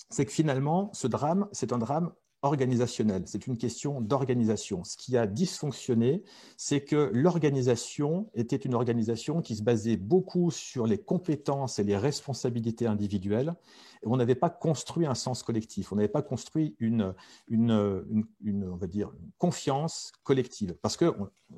c'est que finalement, ce drame, c'est un drame organisationnel. C'est une question d'organisation. Ce qui a dysfonctionné, c'est que l'organisation était une organisation qui se basait beaucoup sur les compétences et les responsabilités individuelles. Et on n'avait pas construit un sens collectif. On n'avait pas construit on va dire, une confiance collective. Parce que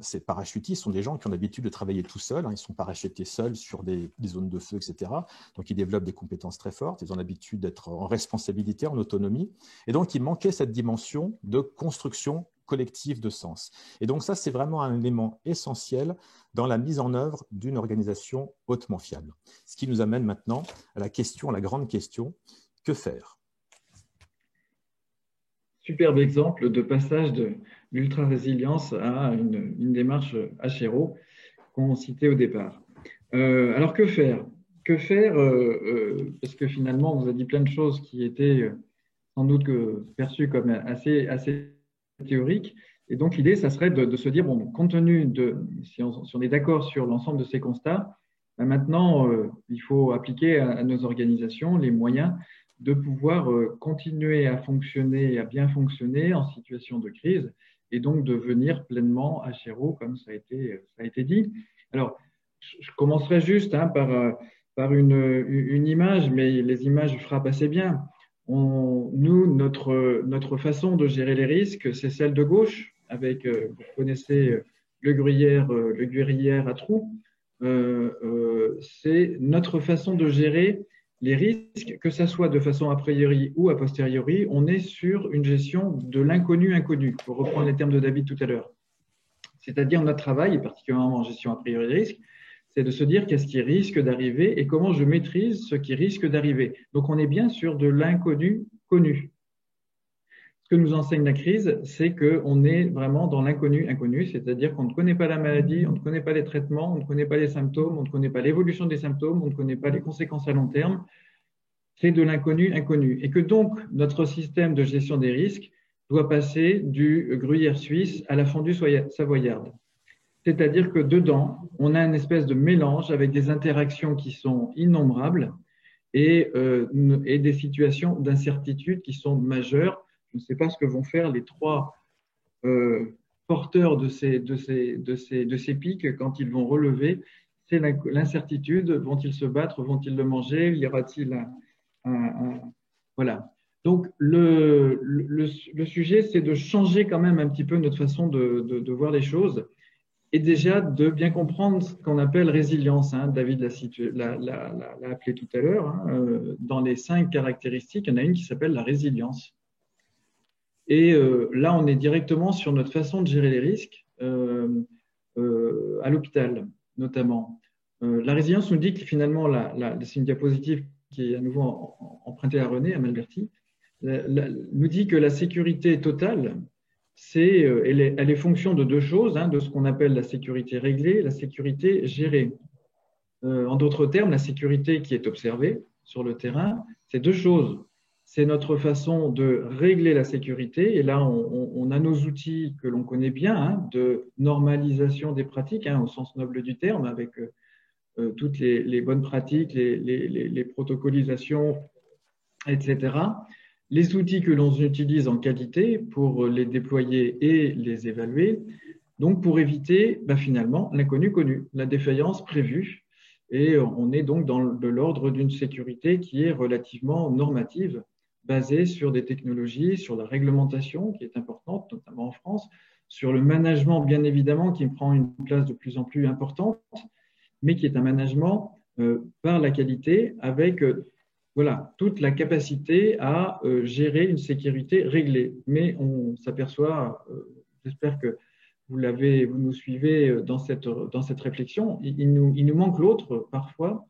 ces parachutistes sont des gens qui ont l'habitude de travailler tout seuls. Ils sont parachutés seuls sur des zones de feu, etc. Donc, ils développent des compétences très fortes. Ils ont l'habitude d'être en responsabilité, en autonomie. Et donc, il manquait cette dimension de construction collective de sens. Et donc, ça, c'est vraiment un élément essentiel dans la mise en œuvre d'une organisation hautement fiable. Ce qui nous amène maintenant à la grande question, que faire ? Superbe exemple de passage de l'ultra-résilience à une démarche HRO qu'on citait au départ. Alors, que faire ? Que faire parce que finalement, on vous a dit plein de choses qui étaient sans doute perçues comme assez théoriques. Et donc, l'idée, ça serait de se dire, bon, compte tenu si on est d'accord sur l'ensemble de ces constats, maintenant, il faut appliquer à nos organisations les moyens de pouvoir continuer à fonctionner et à bien fonctionner en situation de crise et donc devenir pleinement HRO, comme ça a été dit. Alors, je commencerai juste par une image, mais les images frappent assez bien. Notre façon de gérer les risques, c'est celle de gauche, avec, vous connaissez le gruyère à trous. C'est notre façon de gérer les risques, que ce soit de façon a priori ou a posteriori. On est sur une gestion de l'inconnu-inconnu, pour reprendre les termes de David tout à l'heure. C'est-à-dire notre travail, et particulièrement en gestion a priori des risques, c'est de se dire qu'est-ce qui risque d'arriver et comment je maîtrise ce qui risque d'arriver. Donc, on est bien sur de l'inconnu connu. Ce que nous enseigne la crise, c'est qu'on est vraiment dans l'inconnu inconnu, c'est-à-dire qu'on ne connaît pas la maladie, on ne connaît pas les traitements, on ne connaît pas les symptômes, on ne connaît pas l'évolution des symptômes, on ne connaît pas les conséquences à long terme. C'est de l'inconnu inconnu. Et que donc, notre système de gestion des risques doit passer du gruyère suisse à la fondue savoyarde. C'est-à-dire que dedans, on a une espèce de mélange avec des interactions qui sont innombrables et des situations d'incertitude qui sont majeures. Je ne sais pas ce que vont faire les 3 porteurs de ces pics quand ils vont relever. C'est l'incertitude. Vont-ils se battre? Vont-ils le manger? Y aura-t-il voilà. Donc, le sujet, c'est de changer quand même un petit peu notre façon de voir les choses et déjà de bien comprendre ce qu'on appelle résilience. David l'a appelé tout à l'heure. Dans les 5 caractéristiques, il y en a une qui s'appelle la résilience. Et là, on est directement sur notre façon de gérer les risques à l'hôpital, notamment. La résilience nous dit que finalement, c'est une diapositive qui est à nouveau empruntée à René, à Malberti, nous dit que la sécurité totale, elle est fonction de 2 choses, de ce qu'on appelle la sécurité réglée et la sécurité gérée. En d'autres termes, la sécurité qui est observée sur le terrain, c'est 2 choses. C'est notre façon de régler la sécurité. Et là, on a nos outils que l'on connaît bien, de normalisation des pratiques, au sens noble du terme, avec toutes les bonnes pratiques, les protocolisations, etc. les outils que l'on utilise en qualité pour les déployer et les évaluer, donc pour éviter finalement l'inconnu connu, la défaillance prévue. Et on est donc de l'ordre d'une sécurité qui est relativement normative, basée sur des technologies, sur la réglementation qui est importante, notamment en France, sur le management, bien évidemment, qui prend une place de plus en plus importante, mais qui est un management par la qualité avec voilà, toute la capacité à gérer une sécurité réglée. Mais on s'aperçoit, j'espère que vous nous suivez dans cette réflexion, il nous manque l'autre parfois,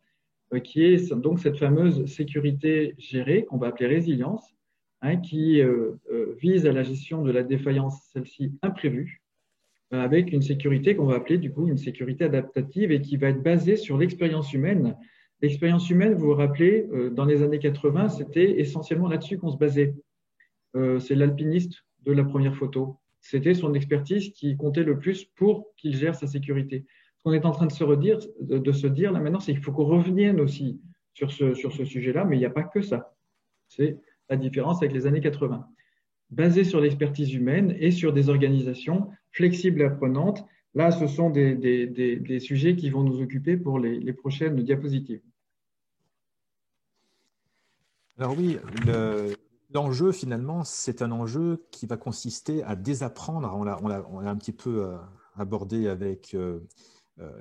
qui est donc cette fameuse sécurité gérée, qu'on va appeler résilience, hein, qui vise à la gestion de la défaillance, celle-ci imprévue, avec une sécurité qu'on va appeler du coup une sécurité adaptative et qui va être basée sur l'expérience humaine. L'expérience humaine, vous vous rappelez, dans les années 80, c'était essentiellement là-dessus qu'on se basait. C'est l'alpiniste de la première photo. C'était son expertise qui comptait le plus pour qu'il gère sa sécurité. Ce qu'on est en train de se dire là maintenant, c'est qu'il faut qu'on revienne aussi sur ce sujet-là, mais il n'y a pas que ça. C'est la différence avec les années 80. Basé sur l'expertise humaine et sur des organisations flexibles et apprenantes. Là, ce sont des sujets qui vont nous occuper pour les prochaines diapositives. Alors oui, l'enjeu finalement, c'est un enjeu qui va consister à désapprendre, on l'a un petit peu abordé avec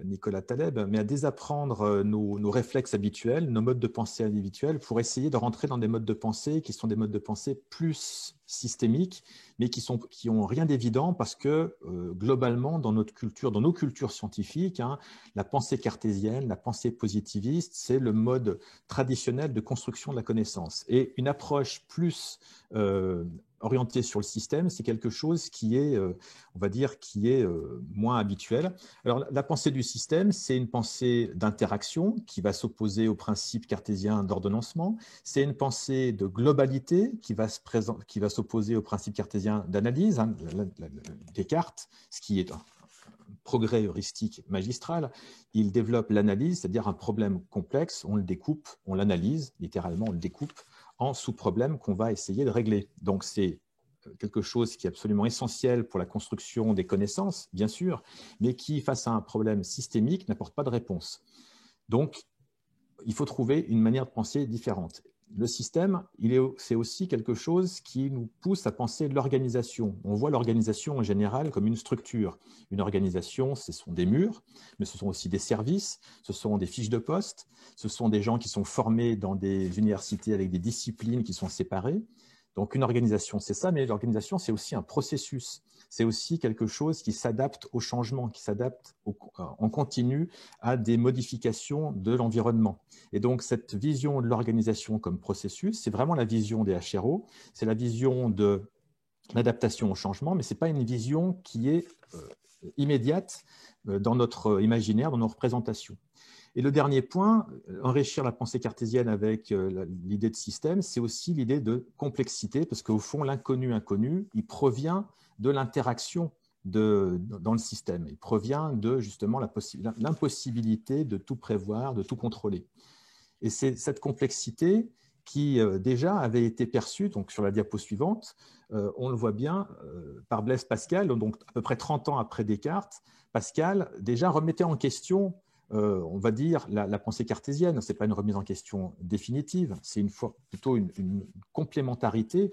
Nicolas Taleb, mais à désapprendre nos réflexes habituels, nos modes de pensée habituels, pour essayer de rentrer dans des modes de pensée qui sont des modes de pensée plus systémiques, mais qui ont rien d'évident parce que globalement, dans notre culture, dans nos cultures scientifiques, hein, la pensée cartésienne, la pensée positiviste, c'est le mode traditionnel de construction de la connaissance. Et une approche plus orientée sur le système, c'est quelque chose qui est, on va dire, qui est moins habituel. Alors, la pensée du système, c'est une pensée d'interaction qui va s'opposer au principe cartésien d'ordonnancement. C'est une pensée de globalité qui va s'opposer au principe cartésien d'analyse, hein, Descartes, ce qui est un progrès heuristique magistral. Il développe l'analyse, c'est-à-dire un problème complexe, on le découpe, on l'analyse, littéralement on le découpe en sous-problèmes qu'on va essayer de régler. Donc c'est quelque chose qui est absolument essentiel pour la construction des connaissances, bien sûr, mais qui, face à un problème systémique, n'apporte pas de réponse. Donc, il faut trouver une manière de penser différente. Le système, c'est aussi quelque chose qui nous pousse à penser l'organisation. On voit l'organisation en général comme une structure. Une organisation, ce sont des murs, mais ce sont aussi des services, ce sont des fiches de poste, ce sont des gens qui sont formés dans des universités avec des disciplines qui sont séparées. Donc, une organisation, c'est ça, mais l'organisation, c'est aussi un processus. C'est aussi quelque chose qui s'adapte au changement, qui s'adapte en continu à des modifications de l'environnement. Et donc, cette vision de l'organisation comme processus, c'est vraiment la vision des HRO, c'est la vision de l'adaptation au changement, mais ce n'est pas une vision qui est immédiate dans notre imaginaire, dans nos représentations. Et le dernier point, enrichir la pensée cartésienne avec l'idée de système, c'est aussi l'idée de complexité, parce qu'au fond, l'inconnu-inconnu, il provient de l'interaction dans le système. Il provient de justement l'impossibilité de tout prévoir, de tout contrôler. Et c'est cette complexité qui déjà avait été perçue, donc sur la diapo suivante, on le voit bien, par Blaise Pascal, donc à peu près 30 ans après Descartes. Pascal déjà remettait en question on va dire, la pensée cartésienne. Ce n'est pas une remise en question définitive, c'est plutôt une complémentarité.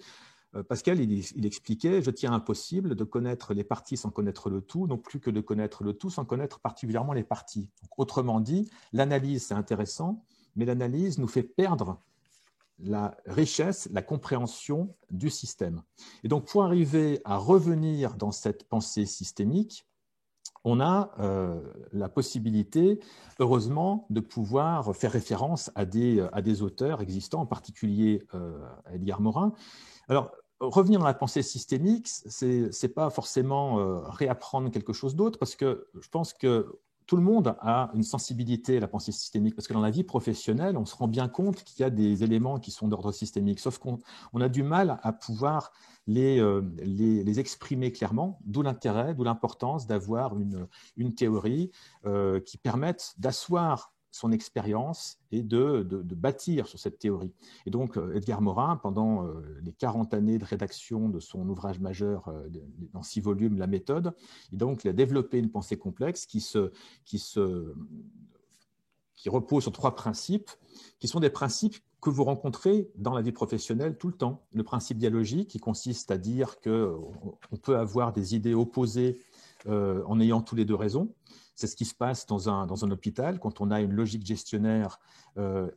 Pascal, il expliquait « Je tiens impossible de connaître les parties sans connaître le tout, non plus que de connaître le tout sans connaître particulièrement les parties. » Autrement dit, l'analyse, c'est intéressant, mais l'analyse nous fait perdre la richesse, la compréhension du système. Et donc, pour arriver à revenir dans cette pensée systémique, on a la possibilité, heureusement, de pouvoir faire référence à des auteurs existants, en particulier à Édgar Morin. Alors, revenir dans la pensée systémique, ce n'est pas forcément réapprendre quelque chose d'autre, parce que je pense que tout le monde a une sensibilité à la pensée systémique, parce que dans la vie professionnelle, on se rend bien compte qu'il y a des éléments qui sont d'ordre systémique, sauf qu'on a du mal à pouvoir les exprimer clairement, d'où l'intérêt, d'où l'importance d'avoir une théorie qui permette d'asseoir son expérience et de bâtir sur cette théorie. Et donc, Edgar Morin, pendant les 40 années de rédaction de son ouvrage majeur dans 6 volumes, La méthode, il a développé une pensée complexe qui repose sur 3 principes, qui sont des principes que vous rencontrez dans la vie professionnelle tout le temps. Le principe dialogique, qui consiste à dire qu'on peut avoir des idées opposées en ayant tous les 2 raison. C'est ce qui se passe dans un hôpital, quand on a une logique gestionnaire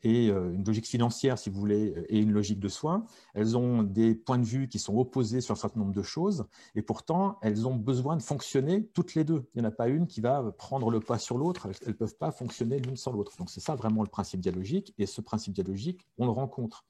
et une logique financière, si vous voulez, et une logique de soins. Elles ont des points de vue qui sont opposés sur un certain nombre de choses, et pourtant, elles ont besoin de fonctionner toutes les 2. Il n'y en a pas une qui va prendre le pas sur l'autre, elles ne peuvent pas fonctionner l'une sans l'autre. Donc c'est ça vraiment le principe dialogique, et ce principe dialogique, on le rencontre.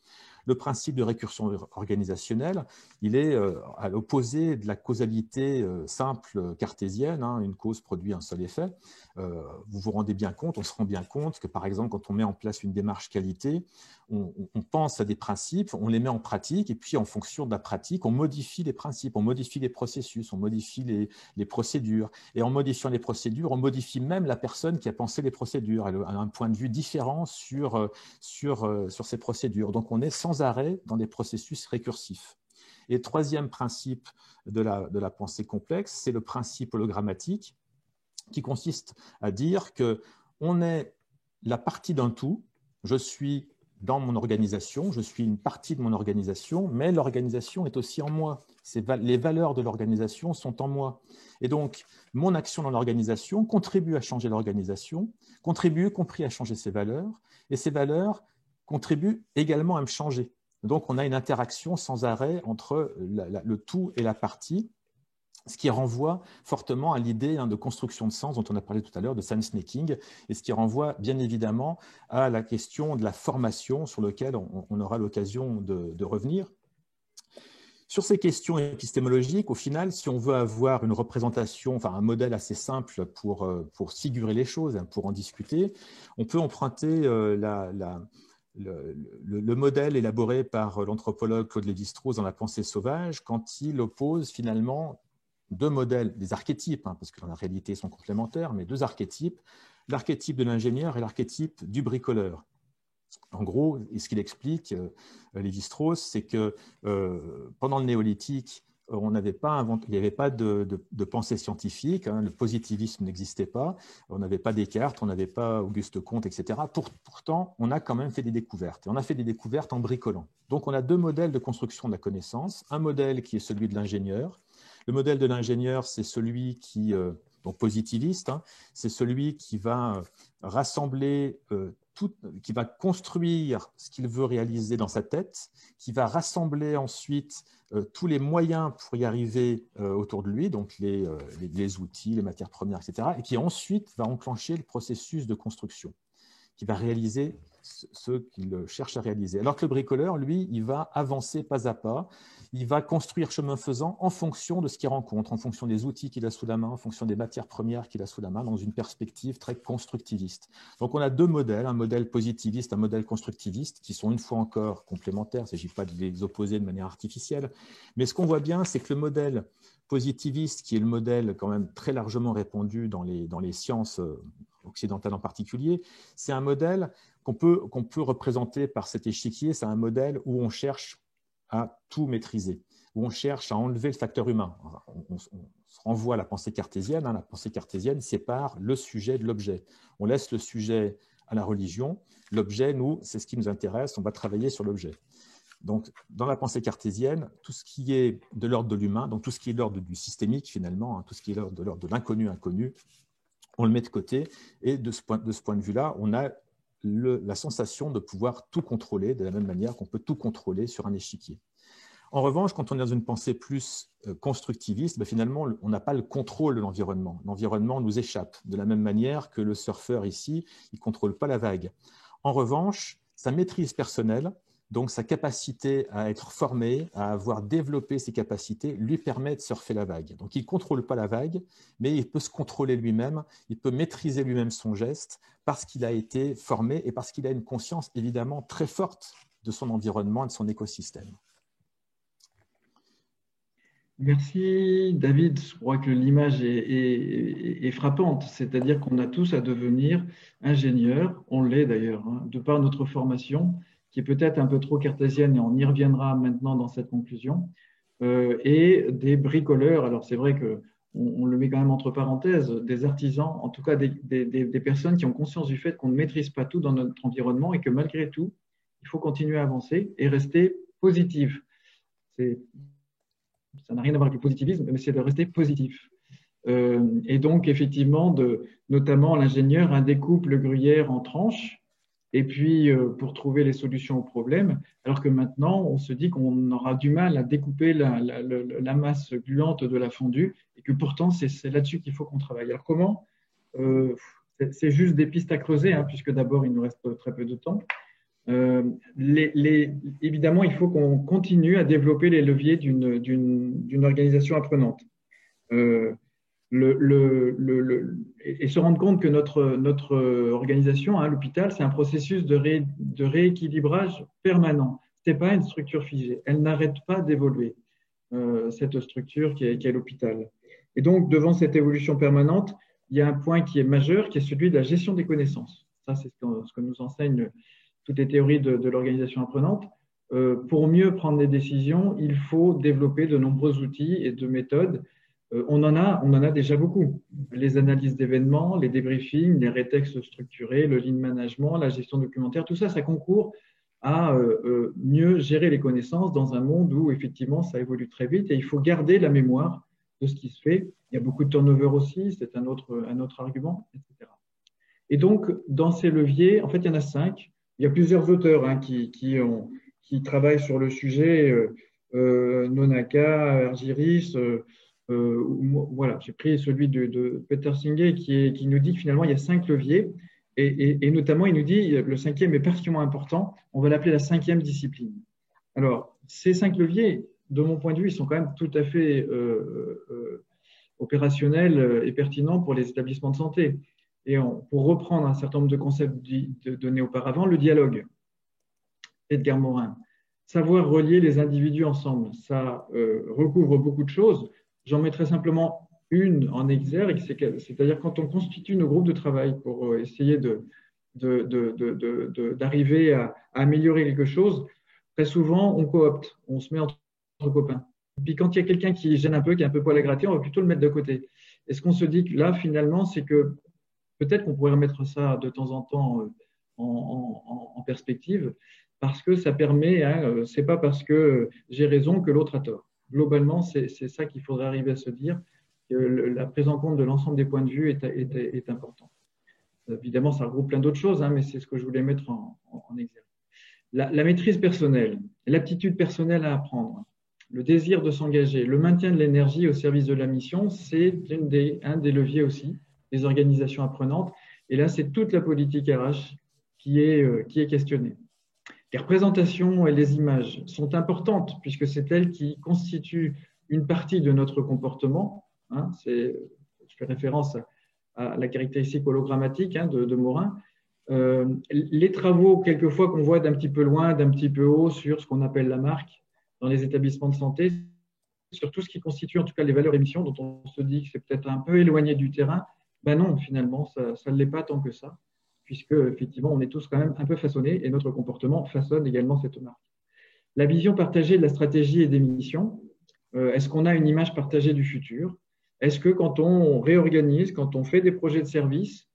Le principe de récursion organisationnelle, il est à l'opposé de la causalité simple cartésienne, hein, une cause produit un seul effet. Vous vous rendez bien compte, on se rend bien compte que par exemple, quand on met en place une démarche qualité, on pense à des principes, on les met en pratique, et puis en fonction de la pratique, on modifie les principes, on modifie les processus, on modifie les procédures. Et en modifiant les procédures, on modifie même la personne qui a pensé les procédures. Elle a un point de vue différent sur ces procédures. Donc on est sans arrêt dans des processus récursifs. Et le 3e principe de la pensée complexe, c'est le principe hologrammatique, qui consiste à dire qu'on est la partie d'un tout. Je suis dans mon organisation, je suis une partie de mon organisation, mais l'organisation est aussi en moi. Les valeurs de l'organisation sont en moi. Et donc, mon action dans l'organisation contribue à changer l'organisation, contribue y compris à changer ses valeurs, et ces valeurs contribuent également à me changer. Donc, on a une interaction sans arrêt entre le tout et la partie, ce qui renvoie fortement à l'idée de construction de sens dont on a parlé tout à l'heure, de sense-making, et ce qui renvoie bien évidemment à la question de la formation sur laquelle on aura l'occasion de revenir. Sur ces questions épistémologiques, au final, si on veut avoir une représentation, enfin un modèle assez simple pour figurer les choses, pour en discuter, on peut emprunter le modèle élaboré par l'anthropologue Claude Lévi-Strauss dans La pensée sauvage, quand il oppose finalement 2 modèles, des archétypes, parce que dans la réalité ils sont complémentaires, mais 2 archétypes, l'archétype de l'ingénieur et l'archétype du bricoleur. En gros, ce qu'il explique, Lévi-Strauss, c'est que pendant le néolithique, il n'y avait pas de pensée scientifique, le positivisme n'existait pas, on n'avait pas Descartes, on n'avait pas Auguste Comte, etc. Pourtant, on a quand même fait des découvertes, et on a fait des découvertes en bricolant. Donc, on a 2 modèles de construction de la connaissance, un modèle qui est celui de l'ingénieur. Le modèle de l'ingénieur, c'est celui qui, donc positiviste, c'est celui qui va rassembler qui va construire ce qu'il veut réaliser dans sa tête, qui va rassembler ensuite tous les moyens pour y arriver autour de lui, donc les outils, les matières premières, etc., et qui ensuite va enclencher le processus de construction, qui va réaliser ce qu'il cherche à réaliser. Alors que le bricoleur, lui, il va avancer pas à pas, il va construire chemin faisant en fonction de ce qu'il rencontre, en fonction des outils qu'il a sous la main, en fonction des matières premières qu'il a sous la main, dans une perspective très constructiviste. Donc on a 2 modèles, un modèle positiviste, un modèle constructiviste, qui sont une fois encore complémentaires, il ne s'agit pas de les opposer de manière artificielle, mais ce qu'on voit bien, c'est que le modèle positiviste, qui est le modèle quand même très largement répandu dans les sciences occidentales en particulier, c'est un modèle qu'on peut représenter par cet échiquier, c'est un modèle où on cherche à tout maîtriser, où on cherche à enlever le facteur humain. On se renvoie à la pensée cartésienne. La pensée cartésienne sépare le sujet de l'objet. On laisse le sujet à la religion. L'objet, nous, c'est ce qui nous intéresse. On va travailler sur l'objet. Donc, dans la pensée cartésienne, tout ce qui est de l'ordre de l'humain, donc tout ce qui est de l'ordre du systémique finalement, tout ce qui est de l'ordre de l'inconnu, on le met de côté. Et de ce point de vue-là, on a la sensation de pouvoir tout contrôler de la même manière qu'on peut tout contrôler sur un échiquier. En revanche, quand on est dans une pensée plus constructiviste, finalement, on n'a pas le contrôle de l'environnement. L'environnement nous échappe, de la même manière que le surfeur ici, il ne contrôle pas la vague. En revanche, sa maîtrise personnelle, donc sa capacité à être formé, à avoir développé ses capacités, lui permet de surfer la vague. Donc il ne contrôle pas la vague, mais il peut se contrôler lui-même, il peut maîtriser lui-même son geste parce qu'il a été formé et parce qu'il a une conscience évidemment très forte de son environnement et de son écosystème. Merci David. Je crois que l'image est frappante, c'est-à-dire qu'on a tous à devenir ingénieurs, on l'est d'ailleurs, hein, de par notre formation, qui est peut-être un peu trop cartésienne, et on y reviendra maintenant dans cette conclusion, et des bricoleurs. Alors c'est vrai que on le met quand même entre parenthèses, des artisans, en tout cas des personnes qui ont conscience du fait qu'on ne maîtrise pas tout dans notre environnement et que malgré tout, il faut continuer à avancer et rester positif. C'est Ça n'a rien à voir avec le positivisme, mais c'est de rester positif. Et donc, effectivement, notamment l'ingénieur découpe le gruyère en tranches, et puis pour trouver les solutions aux problèmes, alors que maintenant, on se dit qu'on aura du mal à découper la masse gluante de la fondue, et que pourtant, c'est là-dessus qu'il faut qu'on travaille. Alors comment c'est juste des pistes à creuser, hein, puisque d'abord, il nous reste très peu de temps. Évidemment, il faut qu'on continue à développer les leviers d'une organisation apprenante. Et se rendre compte que notre organisation, hein, l'hôpital, c'est un processus de rééquilibrage permanent. Ce n'est pas une structure figée. Elle n'arrête pas d'évoluer, cette structure qui est l'hôpital. Et donc, devant cette évolution permanente, il y a un point qui est majeur, qui est celui de la gestion des connaissances. Ça, c'est ce que nous enseignent toutes les théories de l'organisation apprenante. Pour mieux prendre des décisions, il faut développer de nombreux outils et de méthodes. On en a déjà beaucoup. Les analyses d'événements, les débriefings, les rétextes structurés, le lean management, la gestion documentaire, tout ça, ça concourt à mieux gérer les connaissances dans un monde où effectivement ça évolue très vite et il faut garder la mémoire de ce qui se fait. Il y a beaucoup de turnover aussi, c'est un autre argument, etc. Et donc, dans ces leviers, en fait, il y en a 5. Il y a plusieurs auteurs, hein, qui travaillent sur le sujet, Nonaka, Argyris. Voilà, j'ai pris celui de Peter Singer qui nous dit que finalement, il y a 5 leviers. Et notamment, il nous dit le 5e est particulièrement important. On va l'appeler la 5e discipline. Alors, ces 5 leviers, de mon point de vue, ils sont quand même tout à fait opérationnels et pertinents pour les établissements de santé. Et pour reprendre un certain nombre de concepts donnés auparavant, le dialogue, Edgar Morin, savoir relier les individus ensemble, ça recouvre beaucoup de choses. J'en mettrai simplement une en exergue, c'est-à-dire quand on constitue nos groupes de travail pour essayer d'arriver à améliorer quelque chose, très souvent on coopte, on se met entre copains. Puis quand il y a quelqu'un qui gêne un peu, qui est un peu poil à gratter, on va plutôt le mettre de côté. Et ce qu'on se dit là, finalement, c'est que peut-être qu'on pourrait remettre ça de temps en temps en perspective, parce que ça permet, hein, c'est pas parce que j'ai raison que l'autre a tort. Globalement, c'est ça qu'il faudrait arriver à se dire, que la prise en compte de l'ensemble des points de vue est importante. Évidemment, ça regroupe plein d'autres choses, hein, mais c'est ce que je voulais mettre en exergue. La maîtrise personnelle, l'aptitude personnelle à apprendre, le désir de s'engager, le maintien de l'énergie au service de la mission, c'est un des leviers aussi des organisations apprenantes. Et là, c'est toute la politique RH qui est questionnée. Les représentations et les images sont importantes puisque c'est elles qui constituent une partie de notre comportement. Hein, je fais référence à la caractéristique hologrammatique, hein, de Morin. Les travaux, quelquefois, qu'on voit d'un petit peu loin, d'un petit peu haut sur ce qu'on appelle la marque dans les établissements de santé, sur tout ce qui constitue en tout cas les valeurs et missions dont on se dit que c'est peut-être un peu éloigné du terrain. Ben non, finalement, ça ne l'est pas tant que ça, puisque effectivement, on est tous quand même un peu façonnés et notre comportement façonne également cette marque. La vision partagée de la stratégie et des missions, est-ce qu'on a une image partagée du futur? Est-ce que quand on réorganise, quand on fait des projets de service,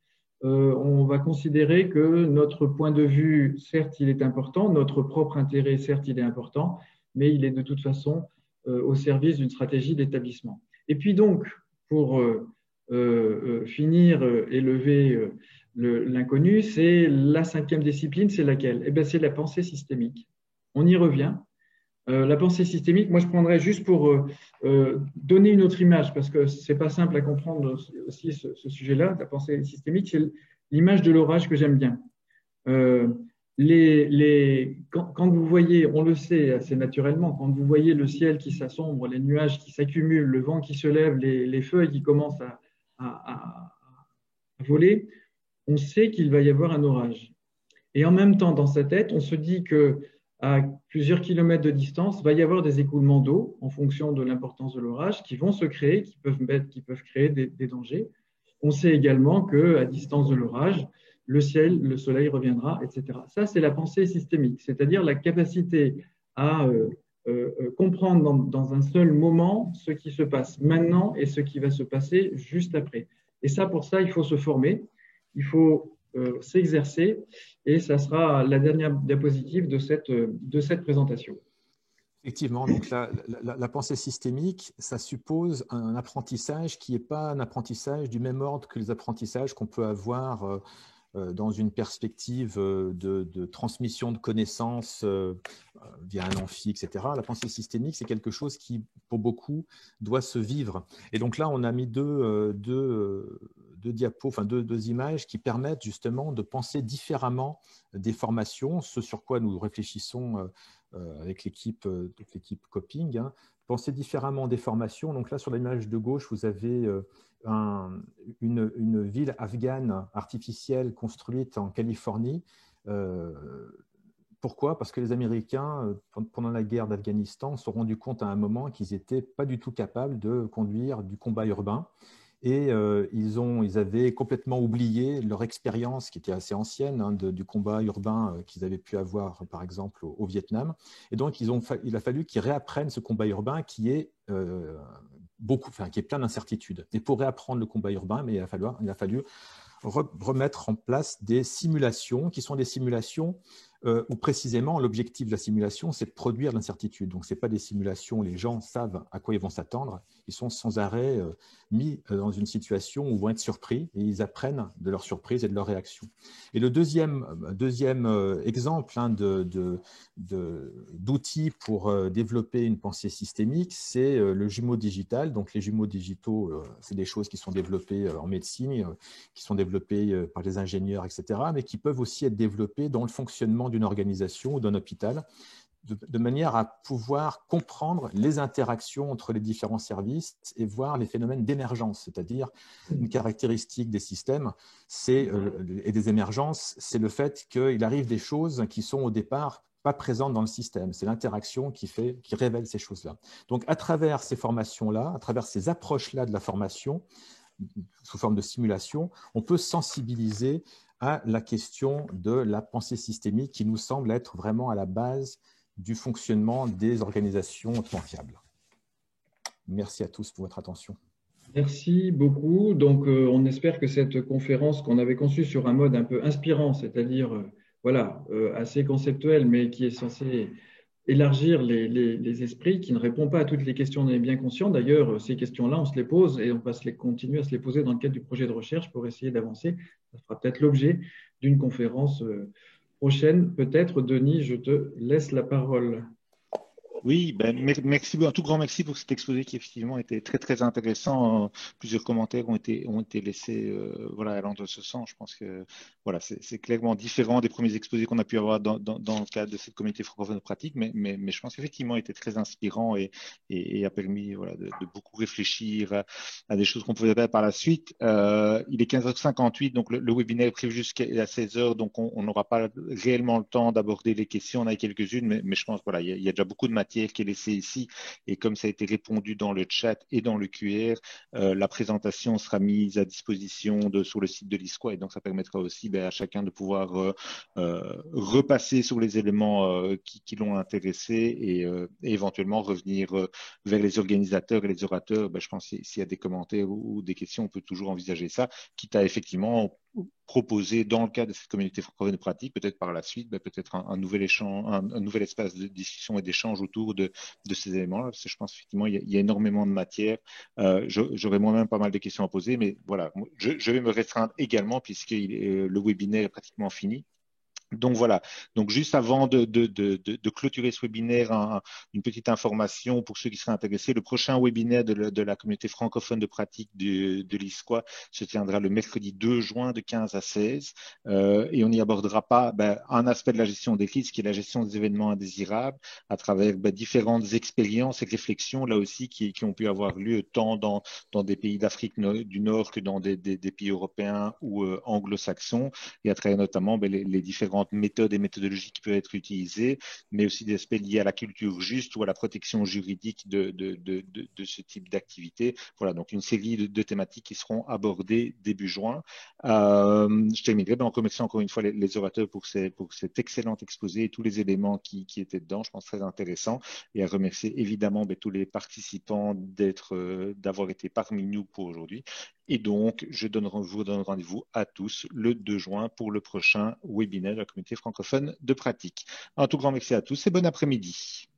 on va considérer que notre point de vue, certes, il est important, notre propre intérêt, certes, il est important, mais il est de toute façon au service d'une stratégie d'établissement. Et puis donc, pour finir et lever l'inconnu, c'est la 5e discipline, c'est laquelle? Eh bien, c'est la pensée systémique. On y revient. La pensée systémique, moi je prendrais juste pour donner une autre image, parce que ce n'est pas simple à comprendre aussi ce sujet-là, la pensée systémique, c'est l'image de l'orage que j'aime bien. Quand vous voyez, on le sait assez naturellement, quand vous voyez le ciel qui s'assombre, les nuages qui s'accumulent, le vent qui se lève, les feuilles qui commencent à voler, on sait qu'il va y avoir un orage. Et en même temps, dans sa tête, on se dit que à plusieurs kilomètres de distance, va y avoir des écoulements d'eau en fonction de l'importance de l'orage qui vont se créer, qui peuvent créer des dangers. On sait également qu'à distance de l'orage, le soleil reviendra, etc. Ça, c'est la pensée systémique, c'est-à-dire la capacité à comprendre dans un seul moment ce qui se passe maintenant et ce qui va se passer juste après. Et ça, pour ça, il faut se former, il faut s'exercer, et ça sera la dernière diapositive de cette présentation. Effectivement, donc la pensée systémique, ça suppose un apprentissage qui n'est pas un apprentissage du même ordre que les apprentissages qu'on peut avoir dans une perspective de transmission de connaissances via un amphi, etc. La pensée systémique, c'est quelque chose qui, pour beaucoup, doit se vivre. Et donc là, on a mis deux diapos, enfin deux images qui permettent justement de penser différemment des formations, ce sur quoi nous réfléchissons avec l'équipe Coping, hein. Penser différemment des formations. Donc là, sur l'image de gauche, vous avez une ville afghane artificielle construite en Californie. Pourquoi? Parce que les Américains, pendant la guerre d'Afghanistan, se sont rendus compte à un moment qu'ils n'étaient pas du tout capables de conduire du combat urbain. Et ils avaient complètement oublié leur expérience, qui était assez ancienne, hein, du combat urbain qu'ils avaient pu avoir, par exemple, au Vietnam. Et donc, il a fallu qu'ils réapprennent ce combat urbain qui est qui est plein d'incertitudes. Et pour réapprendre le combat urbain, mais il a fallu remettre en place des simulations qui sont des simulations où précisément l'objectif de la simulation, c'est de produire l'incertitude. Donc, ce n'est pas des simulations où les gens savent à quoi ils vont s'attendre. Ils sont sans arrêt mis dans une situation où ils vont être surpris et ils apprennent de leur surprise et de leur réaction. Et le deuxième exemple hein, d'outils pour développer une pensée systémique, c'est le jumeau digital. Donc, les jumeaux digitaux, c'est des choses qui sont développées en médecine, qui sont développées par les ingénieurs, etc., mais qui peuvent aussi être développées dans le fonctionnement d'une organisation ou d'un hôpital, de manière à pouvoir comprendre les interactions entre les différents services et voir les phénomènes d'émergence, c'est-à-dire une caractéristique des systèmes et des émergences, c'est le fait qu'il arrive des choses qui sont au départ pas présentes dans le système. C'est l'interaction qui révèle ces choses-là. Donc, à travers ces formations-là, à travers ces approches-là de la formation, sous forme de simulation, on peut sensibiliser à la question de la pensée systémique qui nous semble être vraiment à la base du fonctionnement des organisations hautement fiables. Merci à tous pour votre attention. Merci beaucoup. Donc, on espère que cette conférence qu'on avait conçue sur un mode un peu inspirant, c'est-à-dire assez conceptuel, mais qui est censé élargir les esprits, qui ne répond pas à toutes les questions, on est bien conscient. D'ailleurs, ces questions-là, on se les pose et on va continuer à se les poser dans le cadre du projet de recherche pour essayer d'avancer. Ça fera peut-être l'objet d'une conférence prochaine. Peut-être, Denis, je te laisse la parole. Oui, merci, un tout grand merci pour cet exposé qui effectivement était très très intéressant. Plusieurs commentaires ont été laissés allant dans ce sens. Je pense que c'est clairement différent des premiers exposés qu'on a pu avoir dans le cadre de cette communauté francophone pratique, mais je pense qu'effectivement il était très inspirant et a permis de beaucoup réfléchir à des choses qu'on pouvait faire par la suite. Il est 15h58, donc le webinaire est prévu jusqu'à 16h, donc on n'aura pas réellement le temps d'aborder les questions. On a quelques-unes, mais je pense il y a déjà beaucoup de matière qui est laissée ici, et comme ça a été répondu dans le chat et dans le QR, la présentation sera mise à disposition sur le site de l'ISQUA, et donc ça permettra aussi à chacun de pouvoir repasser sur les éléments qui l'ont intéressé et éventuellement revenir vers les organisateurs et les orateurs. Je pense que s'il y a des commentaires ou des questions, on peut toujours envisager ça, quitte à effectivement proposer dans le cadre de cette communauté francophone pratique, peut-être par la suite, peut-être un nouvel échange, un nouvel espace de discussion et d'échange autour de ces éléments-là, parce que je pense effectivement il y a énormément de matière. J'aurais moi-même pas mal de questions à poser, mais voilà, je vais me restreindre également puisque le webinaire est pratiquement fini. Donc voilà, donc juste avant de clôturer ce webinaire, une petite information pour ceux qui seraient intéressés. Le prochain webinaire de la communauté francophone de pratique de l'ISQUA se tiendra le mercredi 2 juin de 15 à 16 et on n'y abordera pas un aspect de la gestion des crises qui est la gestion des événements indésirables à travers différentes expériences et réflexions là aussi qui ont pu avoir lieu tant dans des pays d'Afrique du Nord que dans des pays européens ou anglo-saxons, et à travers notamment les différents différentes méthodes et méthodologies qui peuvent être utilisées, mais aussi des aspects liés à la culture juste ou à la protection juridique de ce type d'activité. Voilà, donc une série de thématiques qui seront abordées début juin. Je terminerai en remerciant encore une fois les orateurs pour cet excellent exposé et tous les éléments qui étaient dedans, je pense très intéressant, et à remercier évidemment tous les participants d'avoir été parmi nous pour aujourd'hui. Et donc, vous donne rendez-vous à tous le 2 juin pour le prochain webinaire de la communauté francophone de pratique. Un tout grand merci à tous et bon après-midi.